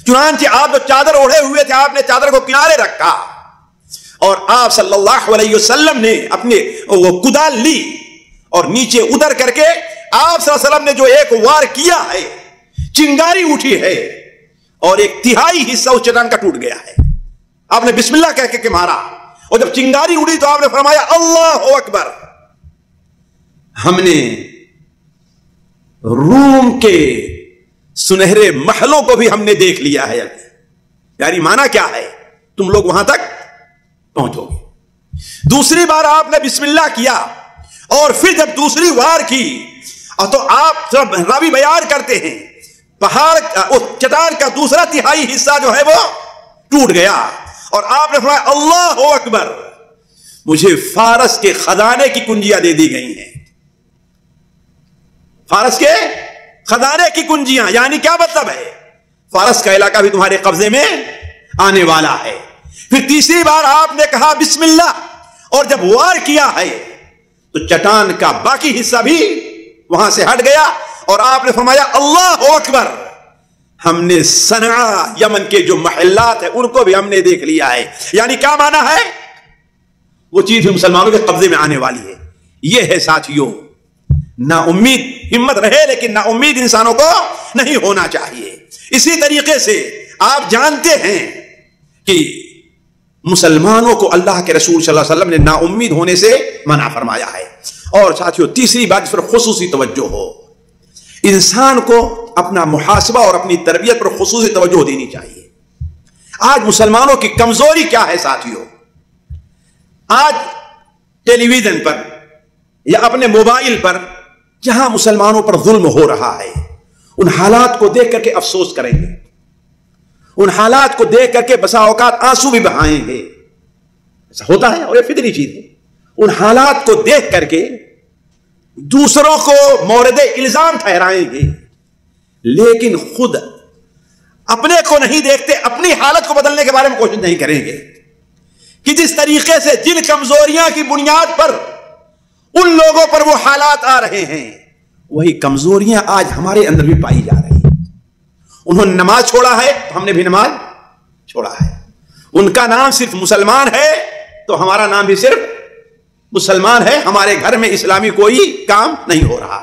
چنانچہ آپ جو چادر اوڑھے ہوئے تھے آپ نے چادر کو کنارے رکھا, اور آپ صلی اللہ علیہ وسلم نے اپنے وہ کدال لی اور نیچے اتر کر کے آپ صلی اللہ علیہ وسلم نے جو ایک وار کیا ہے, چنگاری اٹھی ہے اور ایک تہائی حصہ اس چٹان کا ٹوٹ گیا ہے. آپ نے بسم اللہ کہہ کے مارا, اور جب چنگاری اڑی تو آپ نے فرمایا اللہ اکبر. ہم نے روم کے سنہرے محلوں کو بھی ہم نے دیکھ لیا ہے ابھی. یعنی مانا کیا ہے؟ تم لوگ وہاں تک پہنچو گے. دوسری بار آپ نے بسم اللہ کیا اور پھر جب دوسری وار کی تو آپ راوی بیان کرتے ہیں پہاڑ چٹان کا دوسرا تہائی حصہ جو ہے وہ ٹوٹ گیا اور آپ نے فرمایا اللہ اکبر، مجھے فارس کے خزانے کی کنجیاں دے دی گئی ہیں. فارس کے خزانے کی کنجیاں، یعنی کیا مطلب ہے؟ فارس کا علاقہ بھی تمہارے قبضے میں آنے والا ہے. پھر تیسری بار آپ نے کہا بسم اللہ اور جب وار کیا ہے تو چٹان کا باقی حصہ بھی وہاں سے ہٹ گیا اور آپ نے فرمایا اللہ اکبر، ہم نے صنعاء یمن کے جو محلات ہیں ان کو بھی ہم نے دیکھ لیا ہے. یعنی کیا معنی ہے؟ وہ چیز بھی مسلمانوں کے قبضے میں آنے والی ہے. یہ ہے ساتھیوں، نا امید ہمت رہے لیکن نا امید انسانوں کو نہیں ہونا چاہیے. اسی طریقے سے آپ جانتے ہیں کہ مسلمانوں کو اللہ کے رسول صلی اللہ علیہ وسلم نے نا امید ہونے سے منع فرمایا ہے. اور ساتھیوں تیسری بات جس پر خصوصی توجہ ہو، انسان کو اپنا محاسبہ اور اپنی تربیت پر خصوصی توجہ دینی چاہیے. آج مسلمانوں کی کمزوری کیا ہے ساتھیوں؟ آج ٹیلی ویژن پر یا اپنے موبائل پر جہاں مسلمانوں پر ظلم ہو رہا ہے ان حالات کو دیکھ کر کے افسوس کریں گے، ان حالات کو دیکھ کر کے بسا اوقات آنسو بھی بہائیں گے. ایسا ہوتا ہے اور یہ فطری چیز ہے. ان حالات کو دیکھ کر کے دوسروں کو مورد الزام ٹھہرائیں گے لیکن خود اپنے کو نہیں دیکھتے، اپنی حالت کو بدلنے کے بارے میں کوشش نہیں کریں گے کہ جس طریقے سے جن کمزوریاں کی بنیاد پر ان لوگوں پر وہ حالات آ رہے ہیں وہی کمزوریاں آج ہمارے اندر بھی پائی جا رہی ہیں. انہوں نے نماز چھوڑا ہے تو ہم نے بھی نماز چھوڑا ہے. ان کا نام صرف مسلمان ہے تو ہمارا نام بھی صرف مسلمان ہے. ہمارے گھر میں اسلامی کوئی کام نہیں ہو رہا.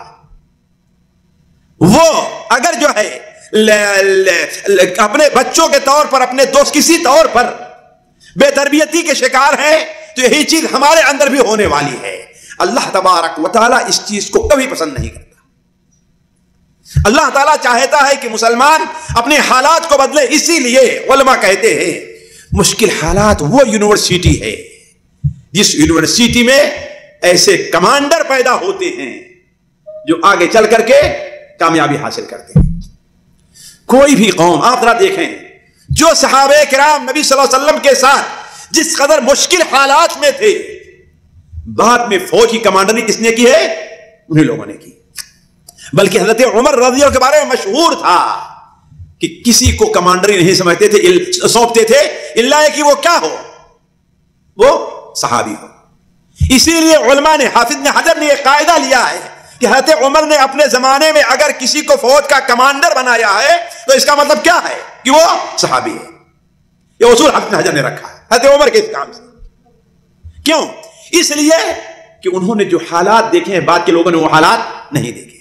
وہ اگر جو ہے اپنے بچوں کے طور پر، اپنے دوست کسی طور پر بے تربیتی کے شکار ہیں تو یہی چیز ہمارے اندر بھی ہونے والی ہے. اللہ تبارک و تعالیٰ اس چیز کو کبھی پسند نہیں کرتا. اللہ تعالیٰ چاہتا ہے کہ مسلمان اپنے حالات کو بدلے. اسی لیے علماء کہتے ہیں مشکل حالات وہ یونیورسٹی ہے جس یونیورسٹی میں ایسے کمانڈر پیدا ہوتے ہیں جو آگے چل کر کے کامیابی حاصل کرتے ہیں. کوئی بھی قوم آپ ذرا دیکھیں جو صحابہ کرام نبی صلی اللہ علیہ وسلم کے ساتھ جس قدر مشکل حالات میں تھے، بعد میں فوج کی کمانڈری کس نے کی ہے؟ انہیں لوگوں نے کی. بلکہ حضرت عمر رضی اللہ کے بارے میں مشہور تھا کہ کسی کو کمانڈری نہیں سمجھتے تھے، سونپتے تھے الا کہ وہ کیا ہو، وہ صحابی ہو. اسی لیے علماء نے، حافظ نے حجر نے یہ قاعدہ لیا ہے کہ حضرت عمر نے اپنے زمانے میں اگر کسی کو فوج کا کمانڈر بنایا ہے تو اس کا مطلب کیا ہے کہ وہ صحابی ہے. یہ اصول حافظ حجر نے رکھا ہے حضرت عمر کے اس کام سے. کیوں؟ اس لیے کہ انہوں نے جو حالات دیکھے ہیں بعد کے لوگوں نے وہ حالات نہیں دیکھے.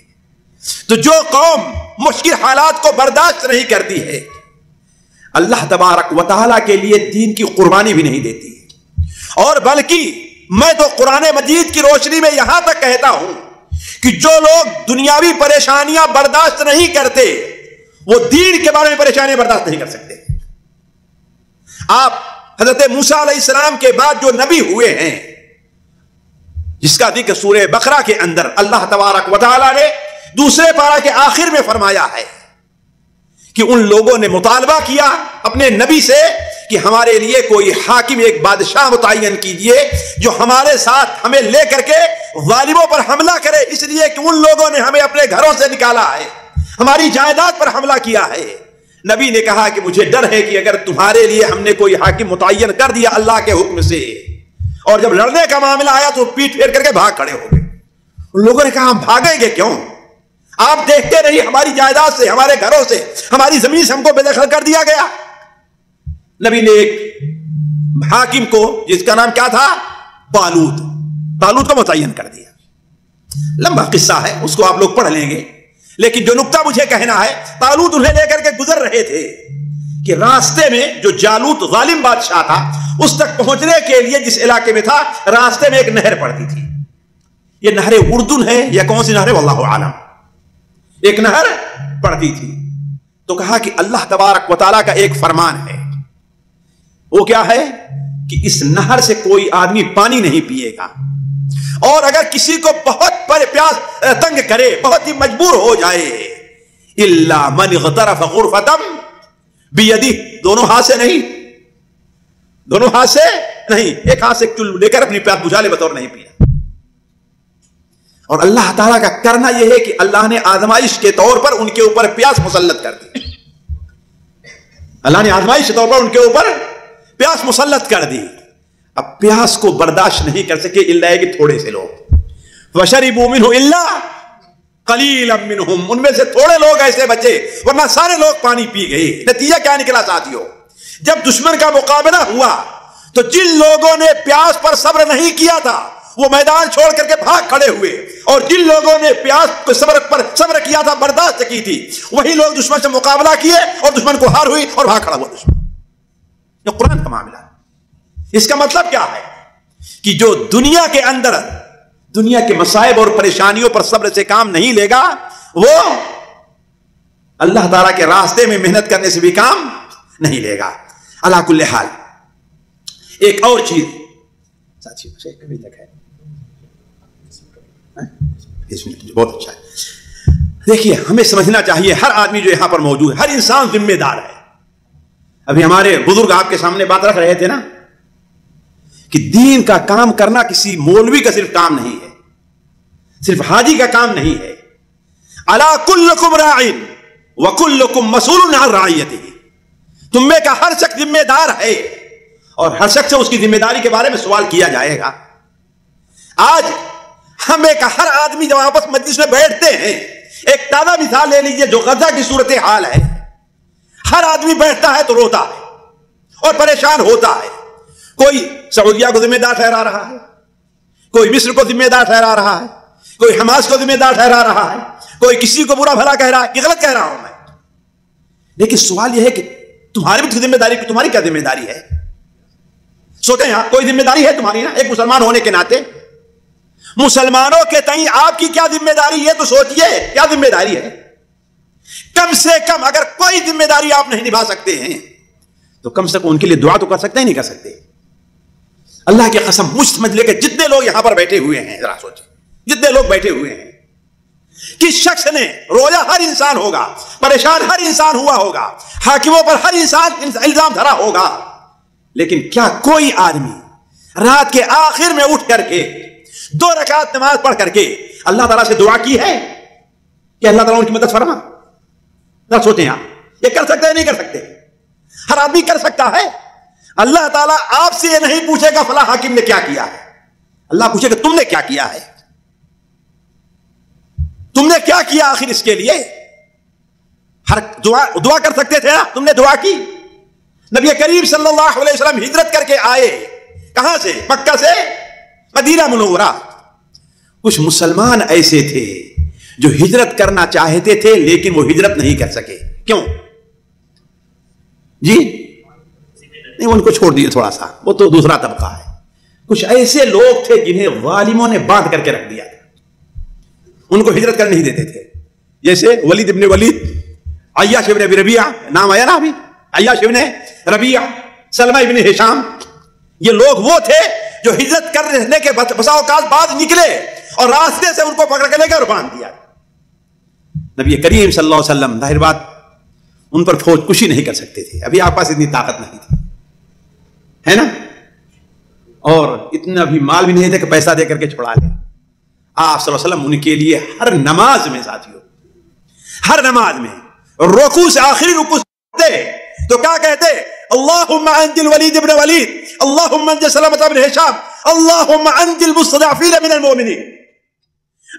تو جو قوم مشکل حالات کو برداشت نہیں کرتی ہے اللہ تبارک و تعالیٰ کے لیے دین کی قربانی بھی نہیں دیتی. اور بلکہ میں تو قرآن مجید کی روشنی میں یہاں تک کہتا ہوں کہ جو لوگ دنیاوی پریشانیاں برداشت نہیں کرتے وہ دین کے بارے میں پریشانیاں برداشت نہیں کر سکتے. آپ حضرت موسیٰ علیہ السلام کے بعد جو نبی ہوئے ہیں جس کا ذکر سورہ بقرہ کے اندر اللہ تبارک و تعالیٰ نے دوسرے پارہ کے آخر میں فرمایا ہے کہ ان لوگوں نے مطالبہ کیا اپنے نبی سے کہ ہمارے لیے کوئی حاکم، ایک بادشاہ متعین کیجئے جو ہمارے ساتھ ہمیں لے کر کے ظالموں پر حملہ کرے، اس لیے کہ ان لوگوں نے ہمیں اپنے گھروں سے نکالا ہے، ہماری جائیداد پر حملہ کیا ہے. نبی نے کہا کہ مجھے ڈر ہے کہ اگر تمہارے لیے ہم نے کوئی حاکم متعین کر دیا اللہ کے حکم سے اور جب لڑنے کا معاملہ آیا تو پیٹ پھیر کر کے بھاگ کھڑے ہو گئے. ان لوگوں نے کہا ہم بھاگیں گے کیوں؟ آپ دیکھتے نہیں ہماری جائیداد سے، ہمارے گھروں سے، ہماری زمین سے ہم کو بے دخل کر دیا گیا. نبی نے ایک حاکم کو جس کا نام کیا تھا طالوت کو متعین کر دیا. لمبا قصہ ہے، اس کو آپ لوگ پڑھ لیں گے، لیکن جو نقطہ مجھے کہنا ہے طالوت انہیں لے کر کے گزر رہے تھے کہ راستے میں جو جالوت ظالم بادشاہ تھا اس تک پہنچنے کے لیے جس علاقے میں تھا راستے میں ایک نہر پڑتی تھی. یہ نہر اردن ہے یا کون سی نہر ہے واللہ عالم. ایک نہر پڑتی تھی. تو کہا کہ اللہ تبارک و تعالیٰ کا ایک فرمان ہے. وہ کیا ہے کہ اس نہر سے کوئی آدمی پانی نہیں پیے گا, اور اگر کسی کو بہت پیاس تنگ کرے, بہت ہی مجبور ہو جائے, الا من اغترف غرفۃ بیدہ, دونوں ہاتھ سے نہیں, دونوں ہاتھ سے نہیں, ایک ہاتھ سے چلو لے کر اپنی پیاس بجھا لے بطور نہیں پیا. اور اللہ تعالیٰ کا کرنا یہ ہے کہ اللہ نے آزمائش کے طور پر ان کے اوپر پیاس مسلط کر دی. اللہ نے آزمائش کے طور پر ان کے اوپر پیاس مسلط کر دی. اب پیاس کو برداشت نہیں کر سکے الا کہ تھوڑے سے لوگ, وشربوا منہ الا قلیلا منہم, ان میں سے تھوڑے لوگ ایسے بچے, ورنہ سارے لوگ پانی پی گئے. نتیجہ کیا نکلا ساتھیوں؟ جب دشمن کا مقابلہ ہوا تو جن لوگوں نے پیاس پر صبر نہیں کیا تھا وہ میدان چھوڑ کر کے بھاگ کھڑے ہوئے, اور جن لوگوں نے پیاس کو صبر کیا تھا, برداشت کی تھی, وہی لوگ دشمن سے مقابلہ کیے اور دشمن کو ہار ہوئی اور بھاگ کھڑا ہوا دشمن. یہ قرآن کا معاملہ ہے. اس کا مطلب کیا ہے کہ جو دنیا کے اندر دنیا کے مصائب اور پریشانیوں پر صبر سے کام نہیں لے گا, وہ اللہ تعالیٰ کے راستے میں محنت کرنے سے بھی کام نہیں لے گا. اللہ کل حال ایک اور چیز ساتھی کبھی تک ہے, بہت اچھا ہے. دیکھیے ہمیں سمجھنا چاہیے ہر آدمی جو یہاں پر موجود ہے, ہر انسان ذمہ دار ہے. ابھی ہمارے بزرگ آپ کے سامنے بات رکھ رہے تھے نا کہ دین کا کام کرنا کسی مولوی کا صرف کام نہیں ہے, صرف حاجی کا کام نہیں ہے. الا کلکم راع وکلکم مسئول عن رعیتہ, تم میں کا ہر شخص ذمہ دار ہے اور ہر شخص سے اس کی ذمہ داری کے بارے میں سوال کیا جائے گا. آج ہمیں کا ہر آدمی جب آپس مجلس میں بیٹھتے ہیں, ایک تازہ مثال لے لیجئے جو غزہ کی صورتحال ہے. ہر آدمی بیٹھتا ہے تو روتا ہے اور پریشان ہوتا ہے. کوئی سعودیہ کو ذمہ دار ٹھہرا رہا ہے, کوئی مصر کو ذمہ دار ٹھہرا رہا ہے, کوئی حماس کو ذمہ دار ٹھہرا رہا ہے, کوئی کسی کو برا بھلا کہہ رہا ہے کہ غلط کہہ رہا ہوں میں. لیکن سوال یہ ہے کہ تمہاری بھی ذمہ داری, تمہاری کیا ذمہ داری ہے؟ سوچیں یہاں کوئی ذمہ داری ہے تمہاری نا, ایک مسلمان ہونے کے ناطے مسلمانوں کے تئیں آپ کی کیا ذمہ داری ہے؟ تو سوچئے کیا ذمہ داری ہے. کم سے کم اگر کوئی ذمہ داری آپ نہیں نبھا سکتے ہیں تو کم سے کم ان کے لیے دعا تو کر سکتے ہیں, نہیں کر سکتے؟ اللہ کی قسم مجھ سمجھ لے کے جتنے لوگ یہاں پر بیٹھے ہوئے ہیں, ذرا سوچیں جتنے لوگ بیٹھے ہوئے ہیں, کس شخص نے رویا ہر انسان ہوگا, پریشان ہر انسان ہوا ہوگا, حاکموں پر ہر انسان الزام دھرا ہوگا, لیکن کیا کوئی آدمی رات کے آخر میں اٹھ کر کے 2 رکعت نماز پڑھ کر کے اللہ تعالیٰ سے دعا کی ہے کہ اللہ تعالیٰ ان کی مدد فرما؟ ذرا سوچیں آپ, یہ کر سکتے ہیں نہیں کر سکتے؟ ہر آدمی کر سکتا ہے. اللہ تعالیٰ آپ سے یہ نہیں پوچھے گا فلاں حاکم نے کیا کیا ہے, اللہ پوچھے گا تم نے کیا کیا ہے, تم نے کیا کیا آخر اس کے لیے. ہر دعا کر سکتے تھے نا, تم نے دعا کی. نبی کریم صلی اللہ علیہ وسلم ہجرت کر کے آئے, کہاں سے؟ مکہ سے مدینہ منورہ. کچھ مسلمان ایسے تھے جو ہجرت کرنا چاہتے تھے لیکن وہ ہجرت نہیں کر سکے. کیوں جی؟ نہیں, ان کو چھوڑ دیے تھوڑا سا, وہ تو دوسرا طبقہ ہے. کچھ ایسے لوگ تھے جنہیں ظالموں نے باندھ کر کے رکھ دیا تھا, ان کو ہجرت کرنے نہیں دیتے تھے. جیسے ولید ابن ولید, عیاش ابن ابی ربیعہ, نام آیا نا ابھی, عیاش ابن ربیعہ, سلمہ ابن ہشام, یہ لوگ وہ تھے جو ہجرت کرنے کے بسا اوقات بعد نکلے اور راستے سے ان کو پکڑ کے لے گئے اور باندھ دیا. نبی کریم صلی اللہ علیہ وسلم ظاہر بات ان پر فوج کشی نہیں کر سکتے تھے, ابھی آپ پاس اتنی طاقت نہیں تھی, ہے نا, اور اتنا بھی مال بھی نہیں تھے کہ پیسہ دے کر کے چھڑا لیں. آپ صلی اللہ علیہ وسلم ان کے لیے ہر نماز میں, ساتھیوں ہر نماز میں رکوع سے آخری رکوع سے تو کیا کہتے؟ اللہم انجل ولید ابن ولید, اللہم انجل سلمۃ ابن ہشام, اللہم انجل المستضعفین من المؤمنین.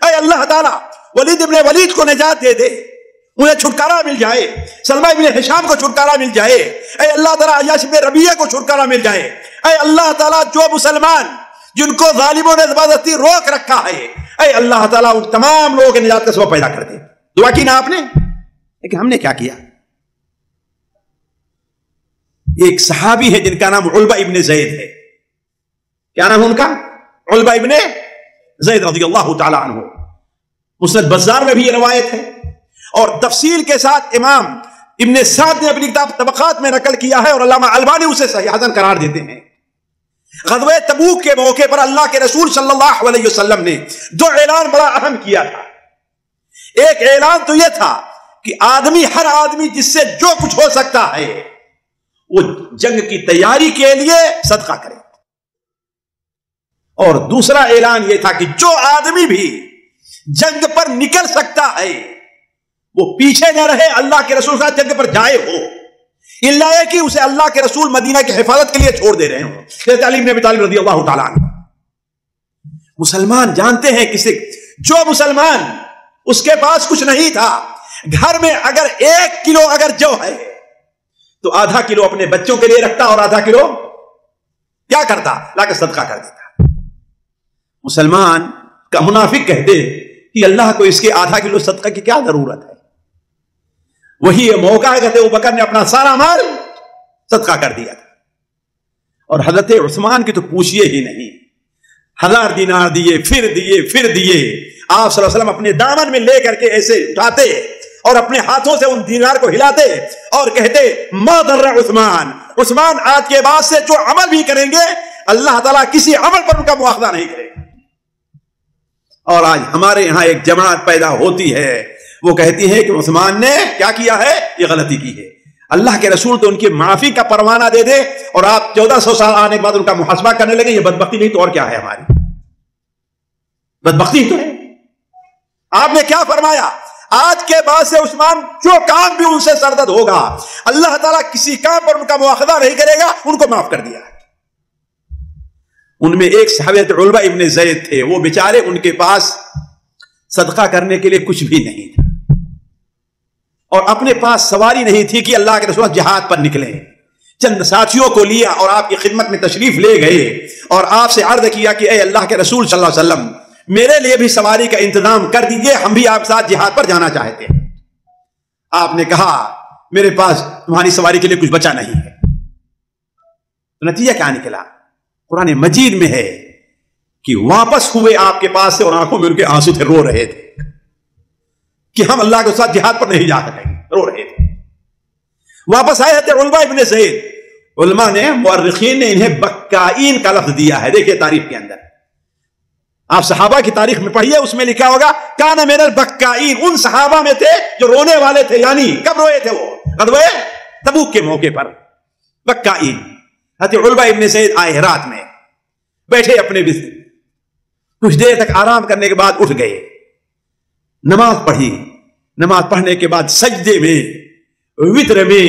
اے اللہ تعالیٰ ولید ابن ولید کو نجات دے دے, انہیں چھٹکارا مل جائے, سلمہ ابن ہشام کو چھٹکارا مل جائے, اے اللہ تعالیٰ عیاش ابن ربیعہ کو چھٹکارا مل جائے. اے اللہ تعالیٰ جو مسلمان جن کو ظالموں نے زبردستی روک رکھا ہے, اے اللہ تعالیٰ ان تمام لوگوں کے نجات کا سبب پیدا کر دے. دعا کی نا آپ نے, لیکن ہم نے کیا کیا؟ ایک صحابی ہے جن کا نام علبہ ابن زید ہے. کیا نام ہے ان کا؟ علبہ ابن زید رضی اللہ تعالی عنہ. مسند بزار میں بھی یہ روایت ہے. اور تفصیل کے ساتھ امام ابن سعد نے اپنی کتاب طبقات میں نقل کیا ہے، اور علامہ البانی اسے صحیح حسن قرار دیتے ہیں۔ غزوہ تبوک کے موقع پر اللہ کے رسول صلی اللہ علیہ وسلم نے 2 اعلان بڑا اہم کیا تھا۔ ایک اعلان تو یہ تھا کہ ہر آدمی جس سے جو کچھ ہو سکتا ہے وہ جنگ کی تیاری کے لیے صدقہ کرے، اور دوسرا اعلان یہ تھا کہ جو آدمی بھی جنگ پر نکل سکتا ہے وہ پیچھے نہ رہے، اللہ کے رسول صلی اللہ علیہ وسلم جنگ پر جائے ہو، اللہ ہے کہ اسے اللہ کے رسول مدینہ کی حفاظت کے لیے چھوڑ دے رہے ہوں۔ حضرت علی بن ابی طالب رضی اللہ تعالیٰ عنہ، مسلمان جانتے ہیں جو مسلمان اس کے پاس کچھ نہیں تھا، گھر میں اگر 1 کلو اگر جو ہے تو آدھا کلو اپنے بچوں کے لیے رکھتا، اور آدھا کلو کیا کرتا؟ لا کے صدقہ کر دیتا۔ مسلمان کا منافق کہتے کہ اللہ کو اس کے آدھا کلو صدقہ کی کیا ضرورت ہے؟ وہی یہ موقع ہے، کہتے ابو بکر نے اپنا سارا مال صدقہ کر دیا تھا، اور حضرت عثمان کی تو پوچھئے ہی نہیں، 1000 دینار دیے، پھر دیے۔ آپ صلی اللہ علیہ وسلم اپنے دامن میں لے کر کے ایسے اٹھاتے اور اپنے ہاتھوں سے ان دینار کو ہلاتے اور کہتے ما ضر عثمان آج کے بعد سے جو عمل بھی کریں گے اللہ تعالیٰ کسی عمل پر ان کا مواخذہ نہیں کرے گا۔ اور آج ہمارے یہاں ایک جماعت پیدا ہوتی ہے، وہ کہتی ہے کہ عثمان نے کیا کیا ہے؟ یہ غلطی کی ہے۔ اللہ کے رسول تو ان کی معافی کا پروانہ دے دے، اور آپ 1400 سال آنے کے بعد ان کا محاسبہ کرنے لگے۔ یہ بدبختی نہیں تو اور کیا ہے؟ ہماری بدبختی تو ہے۔ آپ نے کیا فرمایا؟ آج کے بعد سے عثمان جو کام بھی ان سے سرزد ہوگا اللہ تعالیٰ کسی کام پر ان کا مواخذہ نہیں کرے گا، ان کو معاف کر دیا ہے۔ ان میں ایک صحابی علبہ ابن زید تھے، وہ بیچارے ان کے پاس صدقہ کرنے کے لیے کچھ بھی نہیں تھا، اور اپنے پاس سواری نہیں تھی کہ اللہ کے رسول جہاد پر نکلے۔ چند ساتھیوں کو لیا اور آپ کی خدمت میں تشریف لے گئے، اور آپ سے عرض کیا کہ اے اللہ کے رسول صلی اللہ علیہ وسلم میرے لیے بھی سواری کا انتظام کر دیجئے، ہم بھی آپ ساتھ جہاد پر جانا چاہتے ہیں۔ آپ نے کہا میرے پاس تمہاری سواری کے لیے کچھ بچا نہیں ہے۔ تو نتیجہ کیا نکلا؟ قرآن مجید میں ہے کہ واپس ہوئے آپ کے پاس سے، اور آنکھوں میں ان کے آنسو تھے، رو رہے تھے کہ ہم اللہ کے ساتھ جہاد پر نہیں جا سکیں، رو رہے تھے۔ واپس آئے تھے علماء ابن زید، علماء نے مورخین نے انہیں بکائین کا لفظ دیا ہے۔ دیکھیں تاریخ کے اندر آپ صحابہ کی تاریخ میں پڑھیے، اس میں لکھا ہوگا کان من البکائین، ان صحابہ میں تھے جو رونے والے تھے۔ یعنی کب روئے تھے؟ وہ غزوہ تبوک کے موقع پر بکائین۔ حضرت علبہ ابن زید آئے، رات میں بیٹھے اپنے بستر، کچھ دیر تک آرام کرنے کے بعد اٹھ گئے، نماز پڑھی، نماز پڑھنے کے بعد سجدے میں، وتر میں،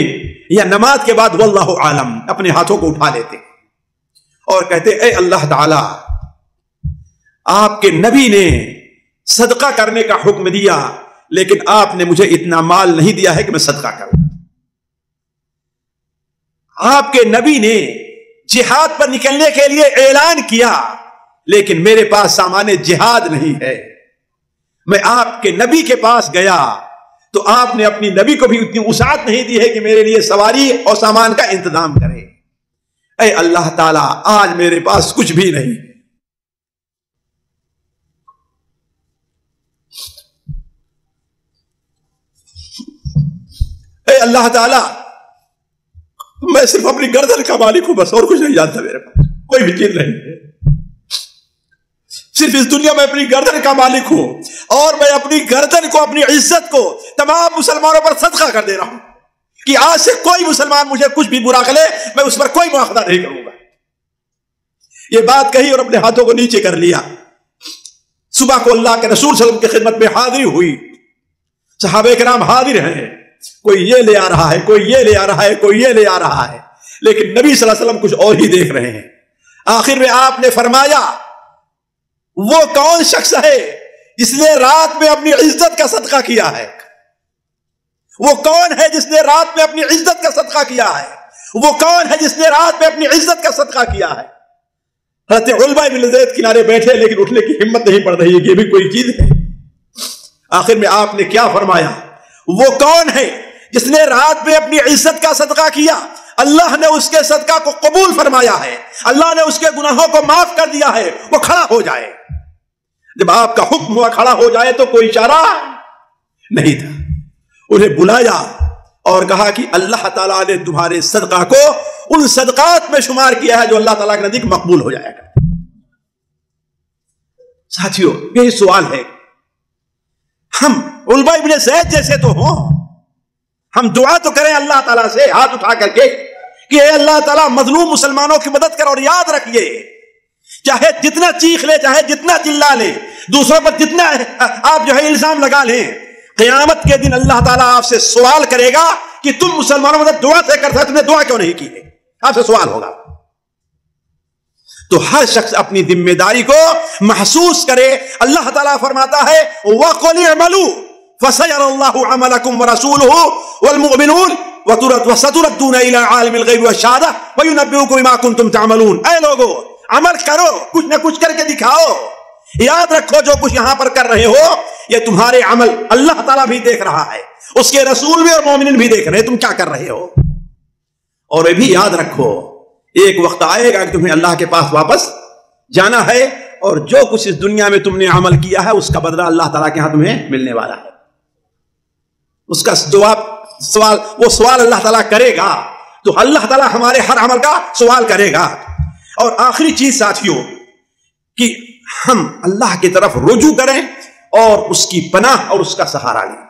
یا نماز کے بعد واللہ عالم اپنے ہاتھوں کو اٹھا لیتے اور کہتے اے اللہ تعالی، آپ کے نبی نے صدقہ کرنے کا حکم دیا، لیکن آپ نے مجھے اتنا مال نہیں دیا ہے کہ میں صدقہ کروں۔ آپ کے نبی نے جہاد پر نکلنے کے لیے اعلان کیا، لیکن میرے پاس سامان جہاد نہیں ہے۔ میں آپ کے نبی کے پاس گیا تو آپ نے اپنی نبی کو بھی اتنی وسعت نہیں دی ہے کہ میرے لیے سواری اور سامان کا انتظام کرے۔ اے اللہ تعالیٰ، آج میرے پاس کچھ بھی نہیں۔ اے اللہ تعالیٰ، میں صرف اپنی گردن کا مالک ہوں، بس اور کچھ نہیں جانتا، میرے پاس کوئی بھی چیز نہیں ہے۔ صرف اس دنیا میں اپنی گردن کا مالک ہوں، اور میں اپنی گردن کو، اپنی عزت کو تمام مسلمانوں پر صدقہ کر دے رہا ہوں کہ آج سے کوئی مسلمان مجھے کچھ بھی برا کرے میں اس پر کوئی مواخذہ نہیں کروں گا۔ یہ بات کہی اور اپنے ہاتھوں کو نیچے کر لیا۔ صبح کو اللہ کے رسول صلی اللہ علیہ وسلم کی خدمت میں حاضری ہوئی، صحابہ کرام حاضر ہیں، کوئی یہ لے آ رہا ہے، کوئی یہ لے آ رہا ہے، کوئی یہ لے آ رہا ہے، لیکن نبی صلی اللہ علیہ وسلم کچھ اور ہی دیکھ رہے ہیں۔ آخر میں آپ نے فرمایا وہ کون شخص ہے جس نے رات میں اپنی عزت کا صدقہ کیا ہے؟ وہ کون ہے جس نے رات میں اپنی عزت کا صدقہ کیا ہے؟ وہ کون ہے جس نے رات میں اپنی عزت کا صدقہ کیا ہے؟ حضرت علبہ بن زید کنارے بیٹھے، لیکن اٹھنے کی ہمت نہیں پڑ رہی ہے کہ یہ بھی کوئی چیز ہے۔ آخر میں آپ نے کیا فرمایا؟ وہ کون ہے جس نے رات میں اپنی عزت کا صدقہ کیا؟ اللہ نے اس کے صدقہ کو قبول فرمایا ہے، اللہ نے اس کے گناہوں کو معاف کر دیا ہے، وہ کھڑا ہو جائے۔ جب آپ کا حکم ہوا کھڑا ہو جائے تو کوئی اشارہ نہیں تھا، انہیں بلایا اور کہا کہ اللہ تعالیٰ نے تمہارے صدقہ کو ان صدقات میں شمار کیا ہے جو اللہ تعالیٰ کے نزدیک مقبول ہو جائے گا۔ ساتھیو، یہی سوال ہے، ہم علماء ابن زید جیسے تو ہوں، ہم دعا تو کریں اللہ تعالیٰ سے ہاتھ اٹھا کر کے کہ اے اللہ تعالیٰ مظلوم مسلمانوں کی مدد کر، اور یاد رکھیے چاہے جتنا چیخ لے، چاہے جتنا چلا لے، دوسروں پر جتنا آپ جو ہے الزام لگا لیں، قیامت کے دن اللہ تعالیٰ آپ سے سوال کرے گا کہ تم مسلمانوں مدد دعا سے کرتا ہے، تم نے دعا کیوں نہیں کی ہے؟ آپ سے سوال ہوگا۔ تو ہر شخص اپنی ذمہ داری کو محسوس کرے۔ اللہ تعالیٰ فرماتا ہے وَقُلِ اعْمَلُوا فَسَيَرَى اللَّهُ عَمَلَكُمْ وَرَسُولُهُ وَالْمُؤْمِنُونَ وَسَتُرَدُّونَ إِلَىٰ عَالِمِ الْغَيْبِ وَالشَّهَادَةِ وَيُنَبِّئُكُم بِمَا كُنتُمْ تَعْمَلُونَ۔ اے لوگو، عمل کرو، کچھ نہ کچھ کر کے دکھاؤ۔ یاد رکھو جو کچھ یہاں پر کر رہے ہو یہ تمہارے عمل اللہ تعالیٰ بھی دیکھ رہا ہے، اس کے رسول بھی اور مومنین بھی دیکھ رہے ہیں تم کیا کر رہے ہو۔ اور یہ بھی یاد رکھو ایک وقت آئے گا کہ تمہیں اللہ کے پاس واپس جانا ہے، اور جو کچھ اس دنیا میں تم نے عمل کیا ہے اس کا بدلہ اللہ تعالیٰ کے ہاں تمہیں ملنے والا ہے۔ اس کا وہ سوال اللہ تعالیٰ کرے گا، تو اللہ تعالیٰ ہمارے ہر عمل کا سوال کرے گا۔ اور آخری چیز ساتھیوں کہ ہم اللہ کی طرف رجوع کریں اور اس کی پناہ اور اس کا سہارا لیں،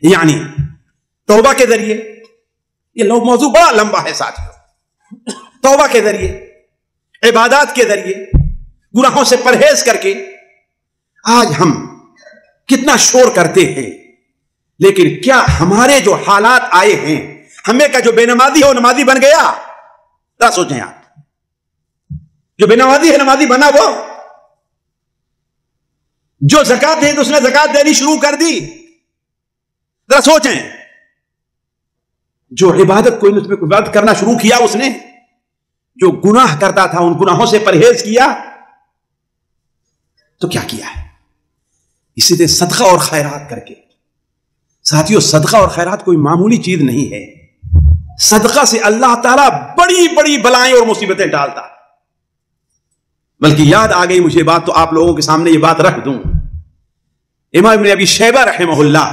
یعنی توبہ کے ذریعے۔ یہ موضوع بڑا لمبا ہے ساتھیوں۔ توبہ کے ذریعے، عبادات کے ذریعے، گناہوں سے پرہیز کر کے آج ہم کتنا شور کرتے ہیں، لیکن کیا ہمارے جو حالات آئے ہیں، ہمیں کا جو بے نمازی ہے وہ نمازی بن گیا؟ ذرا سوچیں آپ، جو بے نمازی ہے نمازی بنا وہ؟ جو زکات دے تو اس نے زکات دینی شروع کر دی؟ ذرا سوچیں، جو عبادت کوئی اس میں عبادت کرنا شروع کیا اس نے، جو گناہ کرتا تھا ان گناہوں سے پرہیز کیا، تو کیا کیا ہے؟ اسی طرح صدقہ اور خیرات کر کے۔ ساتھیوں، صدقہ اور خیرات کوئی معمولی چیز نہیں ہے۔ صدقہ سے اللہ تعالیٰ بڑی بڑی بلائیں اور مصیبتیں ڈالتا ہے۔ بلکہ یاد آ گئی مجھے بات، تو آپ لوگوں کے سامنے یہ بات رکھ دوں۔ امام ابن ابی شیبہ رحمہ اللہ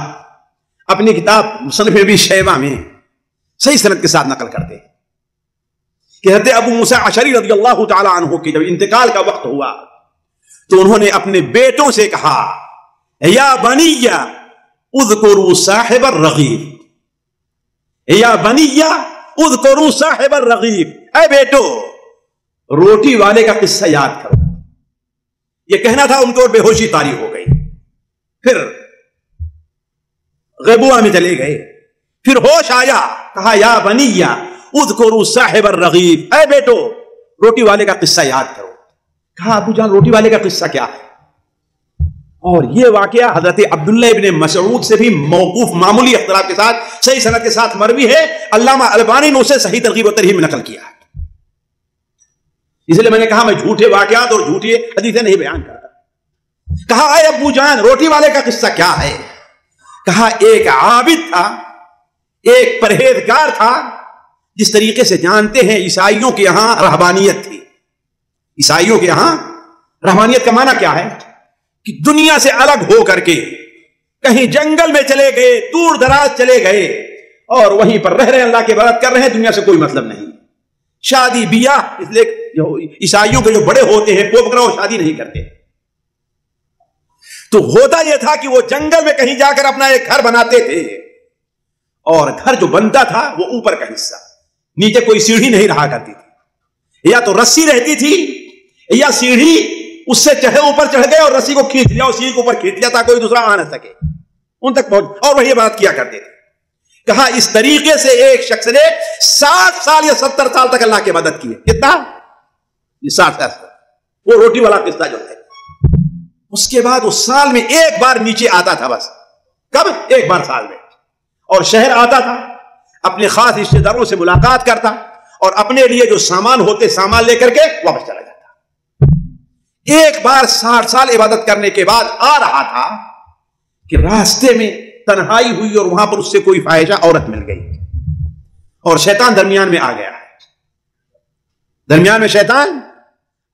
اپنی کتاب مصنف ابی شیبہ میں صحیح سند کے ساتھ نقل کرتے ہیں کہ حضرت ابو موسیٰ اشعری رضی اللہ تعالی عنہ کی جب انتقال کا وقت ہوا تو انہوں نے اپنے بیٹوں سے کہا یا بنی اذکروا صاحب الرغیف، یا بنی اذکروا صاحب الرغیف، اے بیٹو روٹی والے کا قصہ یاد کرو۔ یہ کہنا تھا ان کو، بے ہوشی طاری ہو گئی، پھر غیبوبہ میں چلے گئے، پھر ہوش آیا، کہا یا بنی اذکروا صاحب الرغیف، اے بیٹو روٹی والے کا قصہ یاد کرو۔ کہا ابو جان روٹی والے کا قصہ کیا ہے؟ اور یہ واقعہ حضرت عبداللہ ابن مسعود سے بھی موقوف معمولی اختلاف کے ساتھ صحیح سند کے ساتھ مروی ہے، علامہ البانی نے اسے صحیح ترغیب و ترہیب میں نقل کیا ہے۔ اس لیے میں نے کہا میں جھوٹے واقعات اور جھوٹی حدیثیں نہیں بیان کرتا۔ کہا اے ابو جان روٹی والے کا قصہ کیا ہے؟ کہا ایک عابد تھا، ایک پرہیزگار تھا، جس طریقے سے جانتے ہیں عیسائیوں کے یہاں رہبانیت تھی۔ عیسائیوں کے یہاں رہبانیت کا معنی کیا ہے؟ کہ دنیا سے الگ ہو کر کے کہیں جنگل میں چلے گئے، دور دراز چلے گئے اور وہیں پر رہ رہے ہیں، اللہ کی عبادت کر رہے ہیں، دنیا سے کوئی مطلب نہیں۔ شادی بیاہ، اس لیے عیسائیوں کے جو بڑے ہوتے ہیں پوپ وغیرہ وہ شادی نہیں کرتے۔ تو ہوتا یہ تھا کہ وہ جنگل میں کہیں جا کر اپنا ایک گھر بناتے تھے، اور گھر جو بنتا تھا وہ اوپر کا حصہ، نیچے کوئی سیڑھی نہیں رہا کرتی تھی، یا تو رسی رہتی تھی یا سیڑھی اس سے چڑھے اوپر چڑھ گئے اور رسی کو کھینچ لیا اور سیڑھی کو اوپر کھینچ لیا تاکہ کوئی دوسرا آ نہ سکے ان تک پہنچ، اور وہی بات کیا کرتے تھے۔ کہا اس طریقے سے ایک شخص نے 60 سال یا 70 سال تک اللہ کی عبادت کی ہے۔ کتنا؟ یہ 60 سال، وہ روٹی والا قصہ جو ہے۔ اس کے بعد وہ سال میں ایک بار نیچے آتا تھا، بس کب؟ ایک بار سال میں، اور شہر آتا تھا، اپنے خاص رشتہ داروں سے ملاقات کرتا اور اپنے لیے جو سامان ہوتے سامان لے کر کے واپس چلا جاتا۔ ایک بار 60 سال عبادت کرنے کے بعد آ رہا تھا کہ راستے میں تنہائی ہوئی اور وہاں پر اس سے کوئی فاحشہ عورت مل گئی، اور شیطان درمیان میں آ گیا، درمیان میں شیطان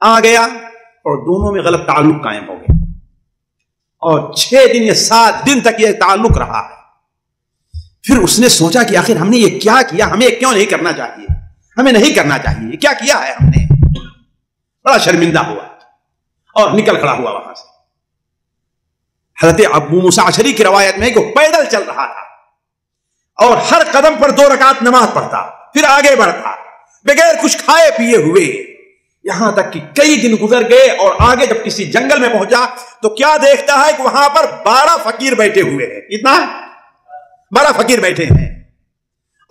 آ گیا اور دونوں میں غلط تعلق قائم ہو گیا، اور 6 دن یا 7 دن تک یہ تعلق رہا ہے۔ پھر اس نے سوچا کہ آخر ہم نے یہ کیا کیا, ہمیں کیوں نہیں کرنا چاہیے, ہمیں نہیں کرنا چاہیے, کیا کیا ہے ہم نے. بڑا شرمندہ ہوا اور نکل کھڑا ہوا وہاں سے. حضرت ابو موسیٰ اشعری کی روایت میں کہ وہ پیدل چل رہا تھا اور ہر قدم پر 2 رکعت نماز پڑھتا, پھر آگے بڑھتا بغیر کچھ کھائے پیے ہوئے, یہاں تک کہ کئی دن گزر گئے. اور آگے جب کسی جنگل میں پہنچا تو کیا دیکھتا ہے کہ وہاں پر 12 فقیر بیٹھے ہوئے ہیں. اتنا 12 فقیر بیٹھے ہیں,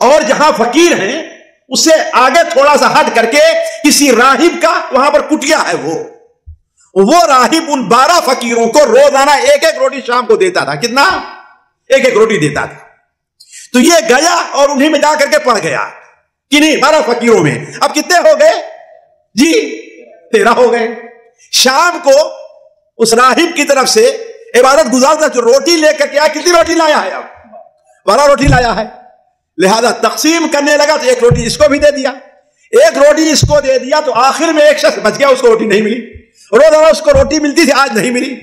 اور جہاں فقیر ہیں اس سے آگے تھوڑا سا ہٹ کر کے کسی راہب کا وہاں پر کٹیا ہے. وہ راہب ان 12 فقیروں کو روزانہ 1-1 روٹی شام کو دیتا تھا. کتنا؟ 1-1 روٹی دیتا تھا. تو یہ گیا اور انہیں میں جا کر کے پڑ گیا کہ نہیں 12 فقیروں میں. اب کتنے ہو گئے جی؟ 13 ہو گئے. شام کو اس راہب کی طرف سے عبادت گزار جو روٹی لے کر کے آیا, کتنی روٹی لایا ہے؟ اب 12 روٹی لایا ہے. لہذا تقسیم کرنے لگا تو 1 روٹی اس کو بھی دے دیا, 1 روٹی اس کو دے دیا, تو آخر میں ایک شخص بچ گیا, اس کو روٹی نہیں ملی. روزانہ اس کو روٹی ملتی تھی, آج نہیں ملی.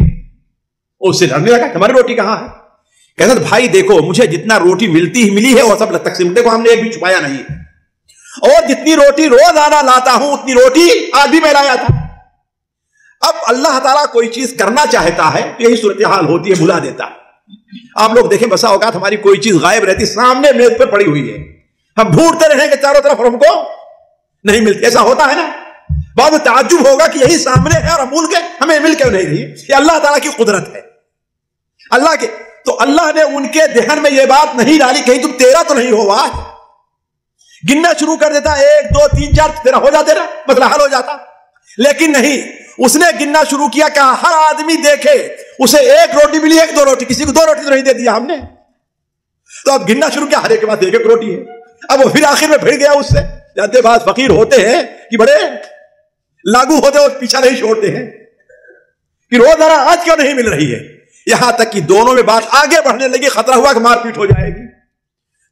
اس سے لڑنے لگا ہماری روٹی کہاں ہے؟ کہتا بھائی دیکھو مجھے جتنا روٹی ملی ہے وہ سب تقسیم, دیکھو ہم نے ایک بھی چھپایا نہیں, اور جتنی روٹی روزانہ لاتا ہوں اتنی روٹی آج بھی میں لایا تھا. اب اللہ تعالیٰ کوئی چیز کرنا چاہتا ہے تو یہی صورتحال ہوتی ہے, بھلا دیتا ہے. آپ لوگ دیکھیں بسا اوقات ہماری کوئی چیز غائب رہتی, سامنے میز پر پڑی ہوئی ہے, ہم ڈھونڈتے رہیں کہ چاروں طرف ہم کو نہیں ملتی. ایسا ہوتا ہے نا, بعد میں تعجب ہوگا کہ یہی سامنے ہے اور ہم بھول گئے, ہمیں مل کیوں نہیں رہی. یہ اللہ تعالیٰ کی قدرت ہے, اللہ کے. تو اللہ نے ان کے ذہن میں یہ بات نہیں ڈالی کہیں تم 13 تو نہیں ہو, آج گننا شروع کر دیتا 1 2 3 4 13 ہو جاتے نا, مسئلہ حل ہو جاتا. لیکن نہیں, اس نے گننا شروع کیا, کہا ہر آدمی دیکھے اسے 1 روٹی ملی, 1 2 روٹی, کسی کو 2 روٹی تو نہیں دے دیا ہم نے. تو اب گننا شروع کیا, ہر ایک کے پاس 1 روٹی ہے. اب وہ پھر آخر میں بھیڑ گیا اس سے. جانتے بعض فقیر ہوتے ہیں کہ بڑے لاگو ہوتے اور پیچھا نہیں چھوڑتے ہیں کہ روزانہ آج کیوں نہیں مل رہی ہے. یہاں تک کہ دونوں میں بات آگے بڑھنے لگی, خطرہ ہوا کہ مار پیٹ ہو جائے گی.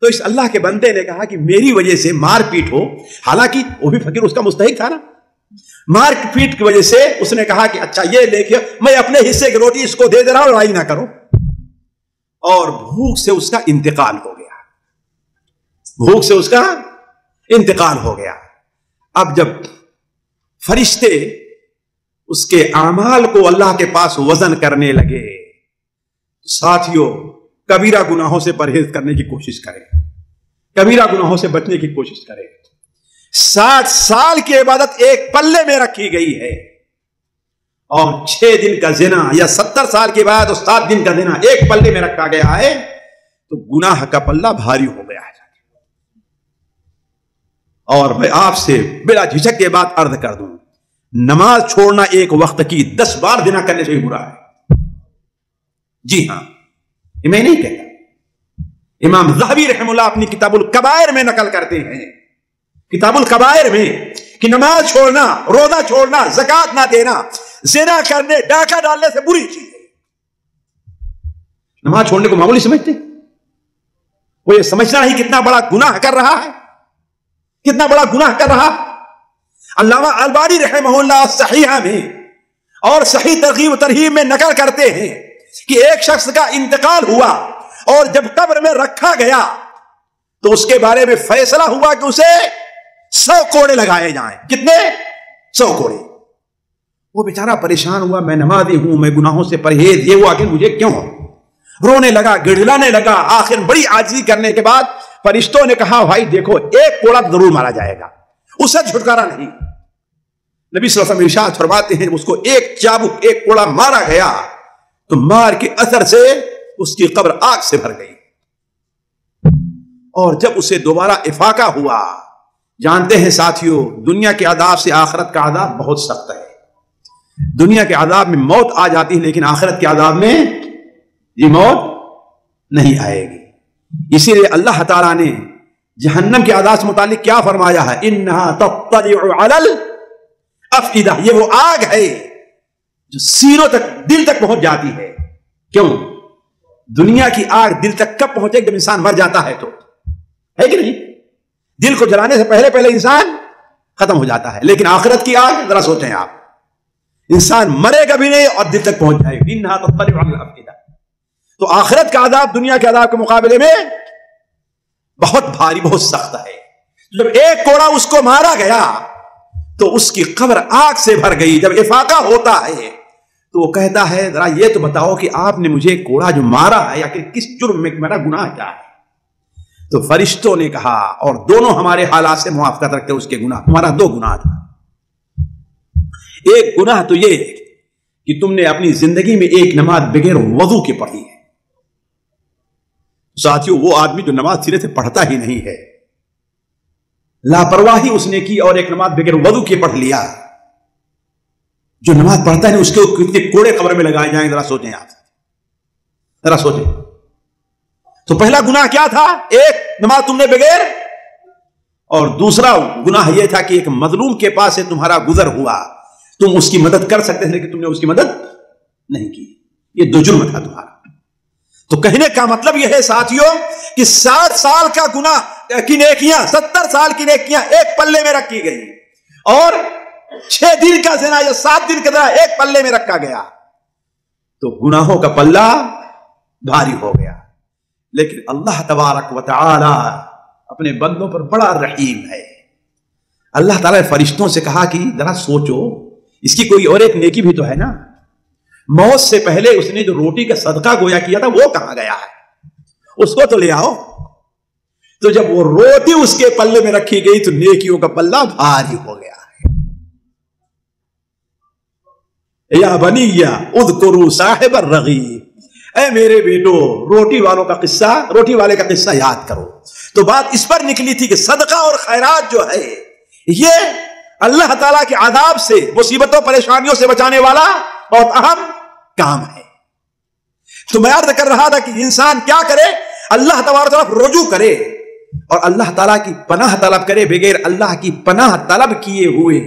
تو اس اللہ کے بندے نے کہا کہ میری وجہ سے مار پیٹ ہو, حالانکہ وہ بھی فقیر اس کا مستحق تھا نا, مار پیٹ کی وجہ سے اس نے کہا کہ اچھا یہ لے کے میں اپنے حصے کی روٹی اس کو دے رہا ہوں, لڑائی نہ کرو. اور بھوک سے اس کا انتقال ہو گیا, بھوک سے اس کا انتقال ہو گیا. اب جب فرشتے اس کے اعمال کو اللہ کے پاس وزن کرنے لگے, ساتھیوں کبیرہ گناہوں سے پرہیز کرنے کی کوشش کریں, کبیرہ گناہوں سے بچنے کی کوشش کریں. 60 سال کی عبادت ایک پلے میں رکھی گئی ہے, اور 6 دن کا زنا, یا 70 سال کی عبادت اور 7 دن کا زنا ایک پلے میں رکھا گیا ہے, تو گناہ کا پلہ بھاری ہو گیا ہے. اور میں آپ سے بلا جھجک کے بات عرض کر دوں, نماز چھوڑنا ایک وقت کی 10 بار زنا کرنے سے بھی برا ہے. جی ہاں, یہ میں نہیں کہتا, امام ذہبی رحم اللہ اپنی کتاب الکبائر میں نقل کرتے ہیں, کتاب الکبائر میں, کہ نماز چھوڑنا, روزہ چھوڑنا, زکات نہ دینا, زنا کرنے, ڈاکہ ڈالنے سے بری چیز ہے. نماز چھوڑنے کو معمولی سمجھتے, وہ یہ سمجھنا ہی کتنا بڑا گناہ کر رہا ہے, کتنا بڑا گناہ کر رہا. علامہ البانی رحمہ اللہ صحیحہ میں اور صحیح ترغیب و ترہیب میں نقل کرتے ہیں کہ ایک شخص کا انتقال ہوا, اور جب قبر میں رکھا گیا تو اس کے بارے میں فیصلہ ہوا کہ اسے 100 کوڑے لگائے جائیں. کتنے؟ 100 کوڑے. وہ بیچارہ پریشان ہوا, میں نمازی ہوں, میں گناہوں سے پرہیز, یہ ہوا کہ مجھے کیوں, رونے لگا, گڑگڑانے لگا. آخر بڑی عاجزی کرنے کے بعد فرشتوں نے کہا بھائی دیکھو 1 کوڑا ضرور مارا جائے گا, اسے چھٹکارا نہیں. نبی صلی اللہ علیہ وسلم ارشاد فرماتے ہیں اس کو 1 چابک 1 کوڑا مارا گیا تو مار کے اثر سے اس کی قبر آگ سے بھر گئی. اور جب اسے دوبارہ افاقہ ہوا, جانتے ہیں ساتھیوں دنیا کے عذاب سے آخرت کا عذاب بہت سخت ہے. دنیا کے عذاب میں موت آ جاتی ہے, لیکن آخرت کے عذاب میں یہ موت نہیں آئے گی. اسی لیے اللہ تعالیٰ نے جہنم کے عذاب سے متعلق کیا فرمایا ہے, انہا تطلع علی الافئدہ, یہ وہ آگ ہے جو سینوں تک, دل تک پہنچ جاتی ہے. کیوں؟ دنیا کی آگ دل تک کب پہنچے جب انسان مر جاتا ہے, تو ہے کہ نہیں؟ دل کو جلانے سے پہلے پہلے انسان ختم ہو جاتا ہے. لیکن آخرت کی آگ ذرا سوچیں آپ, انسان مرے گا بھی نہیں اور دل تک پہنچ جائے گی. انہا تطلع علی الافئدہ. تو آخرت کا عذاب دنیا کے عذاب کے مقابلے میں بہت بھاری، بہت سخت ہے. جب ایک کوڑا اس کو مارا گیا تو اس کی قبر آگ سے بھر گئی. جب افاقہ ہوتا ہے تو وہ کہتا ہے ذرا یہ تو بتاؤ کہ آپ نے مجھے کوڑا جو مارا ہے یا کہ کس جرم میں، میرا گناہ کیا ہے؟ تو فرشتوں نے کہا، اور دونوں ہمارے حالات سے موافقت رکھتے اس کے گناہ. تمہارا 2 گناہ تھا. ایک گناہ تو یہ کہ تم نے اپنی زندگی میں ایک نماز بغیر وضو کے پڑھی ہے. ساتھیوں، وہ آدمی جو نماز سرے سے پڑھتا ہی نہیں ہے، لاپرواہی اس نے کی اور ایک نماز بغیر وضو کے پڑھ لیا. جو نماز پڑھتا ہے اس کے کتنے کوڑے قبر میں لگائے جائیں، ذرا سوچیں آپ، ذرا سوچیں. تو پہلا گناہ کیا تھا؟ ایک نماز تم نے بغیر، اور دوسرا گناہ یہ تھا کہ ایک مظلوم کے پاس سے تمہارا گزر ہوا، تم اس کی مدد کر سکتے تھے لیکن تم نے اس کی مدد نہیں کی. یہ 2 جرم تھا تمہارا. تو کہنے کا مطلب یہ ہے ساتھیوں کہ 60 سال کا گناہ کی نیکیاں، 70 سال کی نیکیاں ایک پلے میں رکھی گئی، اور 6 دن کا زنا یا 7 دن کا زنا ایک پلے میں رکھا گیا. تو گناہوں کا پلہ بھاری ہو گیا. لیکن اللہ تبارک و تعالی اپنے بندوں پر بڑا رحیم ہے. اللہ تعالیٰ نے فرشتوں سے کہا کہ ذرا سوچو، اس کی کوئی اور ایک نیکی بھی تو ہے نا. موت سے پہلے اس نے جو روٹی کا صدقہ گویا کیا تھا وہ کہاں گیا ہے؟ اس کو تو لے آؤ. تو جب وہ روٹی اس کے پلے میں رکھی گئی تو نیکیوں کا پلہ بھاری ہو گیا ہے. یا بنی اذکروا صاحب الرغیف، اے میرے بیٹو روٹی والوں کا قصہ، روٹی والے کا قصہ یاد کرو. تو بات اس پر نکلی تھی کہ صدقہ اور خیرات جو ہے یہ اللہ تعالیٰ کے عذاب سے، مصیبتوں پریشانیوں سے بچانے والا بہت اہم کام ہے. تو میں عرض کر رہا تھا کہ انسان کیا کرے؟ اللہ تبارک طرف رجوع کرے اور اللہ تعالیٰ کی پناہ طلب کرے. بغیر اللہ کی پناہ طلب کیے ہوئے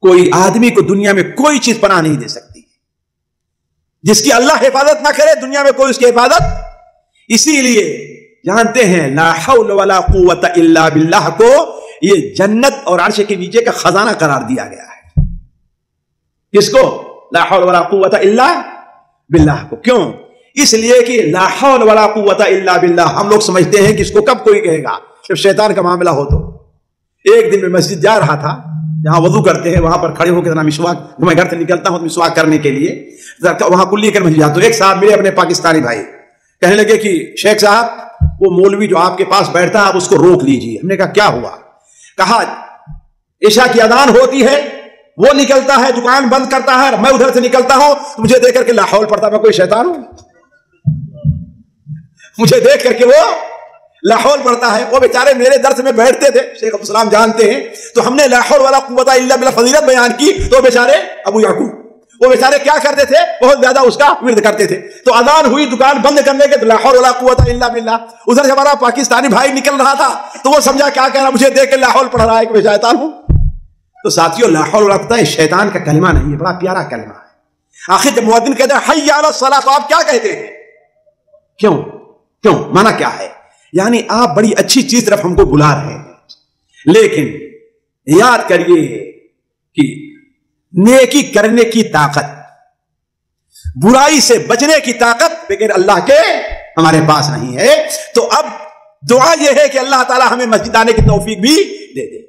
کوئی آدمی کو دنیا میں کوئی چیز پناہ نہیں دے سکتی. جس کی اللہ حفاظت نہ کرے دنیا میں کوئی اس کی حفاظت. اسی لیے جانتے ہیں لا حول ولا قوت الا باللہ کو یہ جنت اور عرش کے نیچے کا خزانہ قرار دیا گیا ہے. کس کو؟ لا حول ولا قوت الا باللہ کو. کیوں؟ اس لیے کہ لا حول ولا قوت الا باللہ ہم لوگ سمجھتے ہیں کہ اس کو کب کوئی کہے گا؟ جب شیطان کا معاملہ ہو. تو ایک دن میں مسجد جا رہا تھا جہاں وضو کرتے ہیں، وہاں پر کھڑے ہو کے مسواک، میں گھر سے نکلتا ہوں مسواک کرنے کے لیے، وہاں کلی کر مسجد جاتا. تو ایک صاحب میرے اپنے پاکستانی بھائی کہنے لگے کہ شیخ صاحب وہ مولوی جو آپ کے پاس بیٹھتا ہے آپ اس کو روک لیجیے. ہم نے کہا کیا ہوا؟ کہا عشاء کی اذان ہوتی ہے، وہ نکلتا ہے دکان بند کرتا ہے، میں ادھر سے نکلتا ہوں تو مجھے دیکھ کر کے لا حول پڑتا. میں کوئی شیطان ہوں؟ مجھے دیکھ کر کے وہ لا حول پڑتا ہے. وہ بیچارے میرے درس میں بیٹھتے تھے، شیخ عبدالسلام جانتے ہیں. تو ہم نے لا حول ولا قوت الا باللہ فضیلت بیان کی تو بیچارے ابو یعقوب وہ بیچارے کیا کرتے تھے؟ بہت زیادہ اس کا ورد کرتے تھے. تو اذان ہوئی دکان بند کرنے کے لا حول ولا قوت الا باللہ. ادھر سے ہمارا پاکستانی بھائی نکل رہا تھا تو وہ سمجھا کیا کہہ رہا، مجھے دیکھ کے لا حول پڑھ رہا ہے کہ میں شیطان ہوں. تو ساتھیوں لا حول ولا قوت شیطان کا کلمہ نہیں ہے، بڑا پیارا کلمہ ہے. آخر جب مؤذن کہتے ہیں حی علی الصلاۃ تو آپ کیا کہتے ہیں؟ کیوں معنی کیا ہے؟ یعنی آپ بڑی اچھی چیز طرف ہم کو بلا رہے ہیں. لیکن یاد کریے کہ نیکی کرنے کی طاقت، برائی سے بچنے کی طاقت بغیر اللہ کے ہمارے پاس نہیں ہے. تو اب دعا یہ ہے کہ اللہ تعالی ہمیں مسجد آنے کی توفیق بھی دے دے.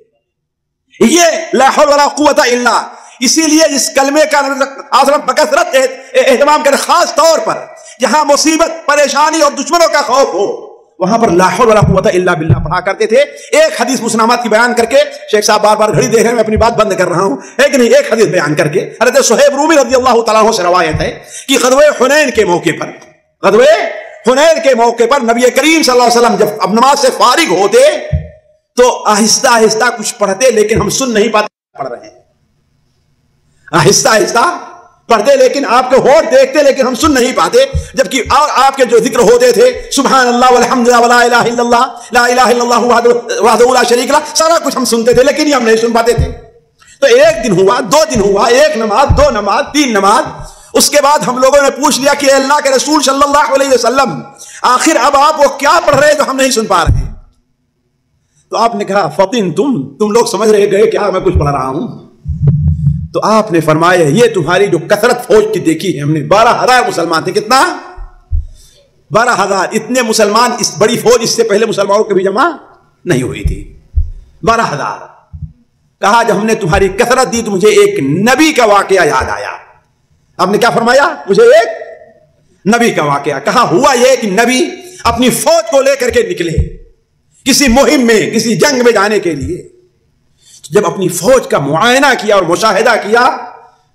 یہ لا حول ولا قوت الا، اسی لیے اس کلمے کا بکثرت اہتمام کرے، خاص طور پر جہاں مصیبت پریشانی اور دشمنوں کا خوف ہو وہاں پر لا حول ولا قوت الا باللہ پڑھا کرتے تھے. ایک حدیث مسلمات کی بیان کر کے، شیخ صاحب بار بار گھڑی دیکھ رہے ہیں، میں اپنی بات بند کر رہا ہوں، ہے کہ نہیں؟ ایک حدیث بیان کر کے حضرت صہیب رومی رضی اللہ تعالیٰ عنہ سے روایت ہے کہ غزوہ حنین کے موقع پر نبی کریم صلی اللہ علیہ وسلم جب اب نماز سے فارغ ہوتے تو آہستہ آہستہ کچھ پڑھتے، لیکن ہم سن نہیں پاتے پڑھ رہے ہیں. آہستہ آہستہ پڑھتے لیکن آپ کے ہونٹ دیکھتے لیکن ہم سن نہیں پاتے. جبکہ اور آپ کے جو ذکر ہوتے تھے سبحان اللہ والحمد للہ ولا الہ الا اللہ لا الہ الا اللہ وحدہ لا شریک لہ، سارا کچھ ہم سنتے تھے لیکن یہ ہم نہیں سن پاتے تھے. تو ایک دن ہوا، 2 دن ہوا، 1 نماز، 2 نماز، 3 نماز. اس کے بعد ہم لوگوں نے پوچھ لیا کہ اللہ کے رسول صلی اللہ علیہ وسلم آخر اب آپ وہ کیا پڑھ رہے ہیں جو ہم نہیں سن پا رہے ہیں؟ تو آپ نے کہا فطن تم لوگ سمجھ رہے گئے کیا میں کچھ پڑھ رہا ہوں؟ تو آپ نے فرمایا یہ تمہاری جو کثرت فوج کی دیکھی ہے ہم نے، 12,000 مسلمان تھے. کتنا؟ 12,000 اتنے مسلمان، اس بڑی فوج اس سے پہلے مسلمانوں کے بھی جمع نہیں ہوئی تھی. 12,000. کہا جب ہم نے تمہاری کثرت دی تو مجھے ایک نبی کا واقعہ یاد آیا. آپ نے کیا فرمایا؟ مجھے ایک نبی کا واقعہ. کہا ہوا یہ کہ نبی اپنی فوج کو لے کر کے نکلے کسی مہم میں، کسی جنگ میں جانے کے لیے. جب اپنی فوج کا معائنہ کیا اور مشاہدہ کیا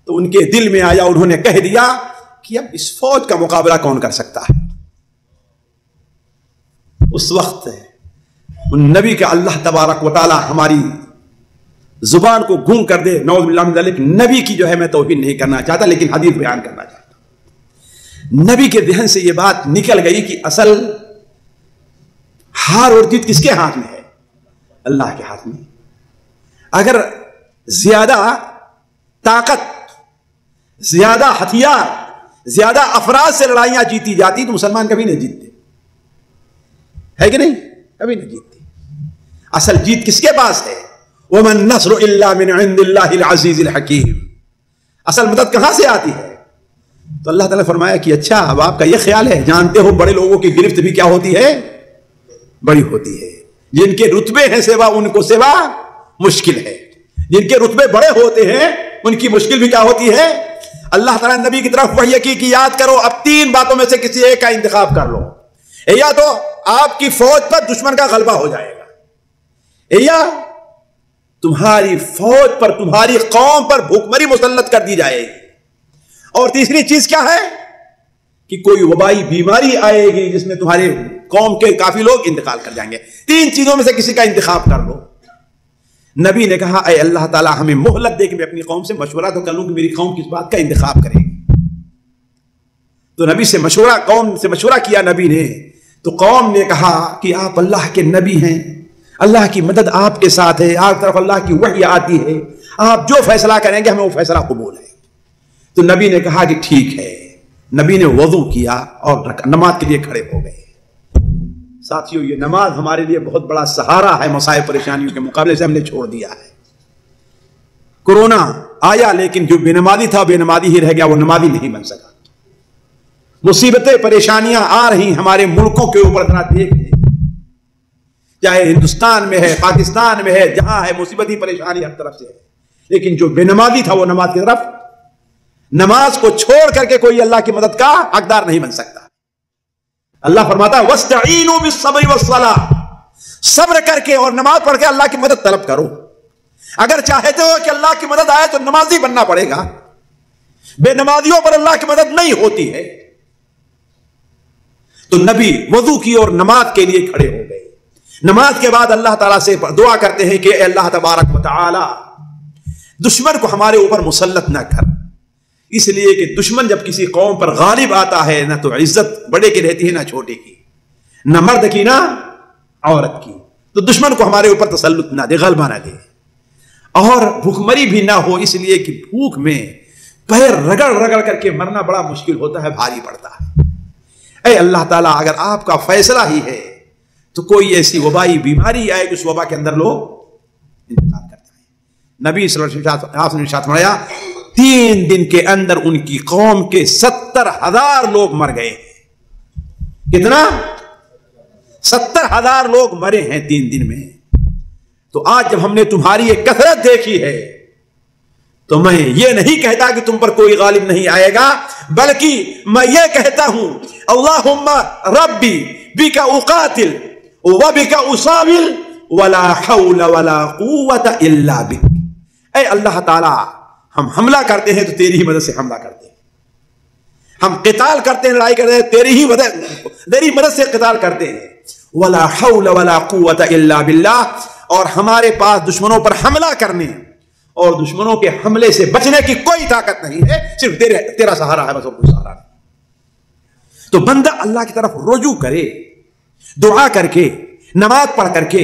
تو ان کے دل میں آیا، انہوں نے کہہ دیا کہ اب اس فوج کا مقابلہ کون کر سکتا ہے. اس وقت ان نبی کا اللہ تبارک و تعالی ہماری زبان کو گونگ کر دے، نعوذ باللہ من ذلک. نبی کی جو ہے میں توہین نہیں کرنا چاہتا لیکن حدیث بیان کرنا چاہتا ہوں. نبی کے ذہن سے یہ بات نکل گئی کہ اصل ہار اور جیت کس کے ہاتھ میں ہے؟ اللہ کے ہاتھ میں. اگر زیادہ طاقت، زیادہ ہتھیار، زیادہ افراد سے لڑائیاں جیتی جاتی تو مسلمان کبھی نہیں جیتتے، ہے کہ نہیں؟ کبھی نہیں جیتتے. اصل جیت کس کے پاس ہے؟ وَمَن نَصْرُ إِلَّا مِنْ عِنْدِ اللَّهِ الْعَزِيزِ الْحَكِيمِ. اصل مدد کہاں سے آتی ہے؟ تو اللہ تعالیٰ فرمایا کہ اچھا اب آپ کا یہ خیال ہے، جانتے ہو بڑے لوگوں کی گرفت بھی کیا ہوتی ہے؟ بڑی ہوتی ہے. جن کے رتبے ہیں سوا ان کو سوا مشکل ہے. جن کے رتبے بڑے ہوتے ہیں ان کی مشکل بھی کیا ہوتی ہے؟ اللہ تعالیٰ نبی کی طرف وحی کی کہ یاد کرو اب 3 باتوں میں سے کسی ایک کا انتخاب کر لو. یا تو آپ کی فوج پر دشمن کا غلبہ ہو جائے گا، یا تمہاری فوج پر، تمہاری قوم پر بھوکمری مسلط کر دی جائے گی، اور تیسری چیز کیا ہے کہ کوئی وبائی بیماری آئے گی جس میں تمہارے قوم کے کافی لوگ انتقال کر جائیں گے. 3 چیزوں میں سے کسی کا انتخاب کر لو. نبی نے کہا اے اللہ تعالیٰ ہمیں مہلت دے کہ میں اپنی قوم سے مشورہ تو کر لوں کہ میری قوم کس بات کا انتخاب کرے گی. تو نبی سے مشورہ، قوم سے مشورہ کیا نبی نے. تو قوم نے کہا کہ آپ اللہ کے نبی ہیں، اللہ کی مدد آپ کے ساتھ ہے، آپ طرف اللہ کی وحی آتی ہے، آپ جو فیصلہ کریں گے ہمیں وہ فیصلہ قبول ہے. تو نبی نے کہا کہ ٹھیک ہے. نبی نے وضو کیا اور نماز کے لیے کھڑے ہو گئے. ساتھیوں یہ نماز ہمارے لیے بہت بڑا سہارا ہے. مصائب پریشانیوں کے مقابلے سے ہم نے چھوڑ دیا ہے. کورونا آیا لیکن جو بے نمازی تھا بے نمازی ہی رہ گیا، وہ نمازی نہیں بن سکا. مصیبتیں پریشانیاں آ رہی ہمارے ملکوں کے اوپر، ذرا دیکھ لیں، چاہے ہندوستان میں ہے، پاکستان میں ہے، جہاں ہے مصیبتی پریشانی ہر طرف سے ہے. لیکن جو بے نمازی تھا وہ نماز کی طرف، نماز کو چھوڑ کر کے کوئی اللہ کی مدد کا حقدار نہیں بن سکتا. اللہ فرماتا ہے وَاسْتَعِينُوا بِالصَّبْرِ وَالصَّلَاةِ، صبر کر کے اور نماز پڑھ کے اللہ کی مدد طلب کرو. اگر چاہتے ہو کہ اللہ کی مدد آئے تو نمازی بننا پڑے گا. بے نمازیوں پر اللہ کی مدد نہیں ہوتی ہے. تو نبی وضو کی اور نماز کے لیے کھڑے ہو گئے. نماز کے بعد اللہ تعالیٰ سے دعا کرتے ہیں کہ اے اللہ تبارک و تعالی دشمن کو ہمارے اوپر مسلط نہ کر. اس لیے کہ دشمن جب کسی قوم پر غالب آتا ہے نہ تو عزت بڑے کی رہتی ہے نہ چھوٹے کی، نہ مرد کی نہ عورت کی. تو دشمن کو ہمارے اوپر تسلط نہ دے، غلبہ نہ دے، اور بھوکمری بھی نہ ہو. اس لیے کہ بھوک میں پیر رگڑ رگڑ کر کے مرنا بڑا مشکل ہوتا ہے، بھاری پڑتا ہے. اے اللہ تعالیٰ اگر آپ کا فیصلہ ہی ہے تو کوئی ایسی وبائی بیماری آئے کہ اس وبا کے اندر لوگ انتقال کرتے ہیں. نبی صلی اللہ علیہ وسلم نے ارشاد فرمایا 3 دن کے اندر ان کی قوم کے 70,000 لوگ مر گئے. کتنا؟ 70,000 لوگ مرے ہیں 3 دن میں. تو آج جب ہم نے تمہاری یہ کثرت دیکھی ہے تو میں یہ نہیں کہتا کہ تم پر کوئی غالب نہیں آئے گا، بلکہ میں یہ کہتا ہوں اللہم ربی بک اقاتل وبک اصابل ولا حول ولا قوت الا بک. اے اللہ تعالی ہم حملہ کرتے ہیں تو تیری ہی مدد سے حملہ کرتے ہیں، ہم قتال کرتے ہیں، لڑائی کرتے ہیں، تیری مدد سے قتال کرتے ہیں. ولا حول ولا قوت الا باللہ، اور ہمارے پاس دشمنوں پر حملہ کرنے اور دشمنوں کے حملے سے بچنے کی کوئی طاقت نہیں ہے، صرف تیرا سہارا ہے، بس اور کوئی سہارا نہیں. تو بندہ اللہ کی طرف رجوع کرے، دعا کر کے، نماز پڑھ کر کے،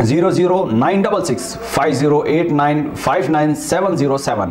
009665089590707।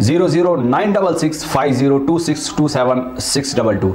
009665026272622।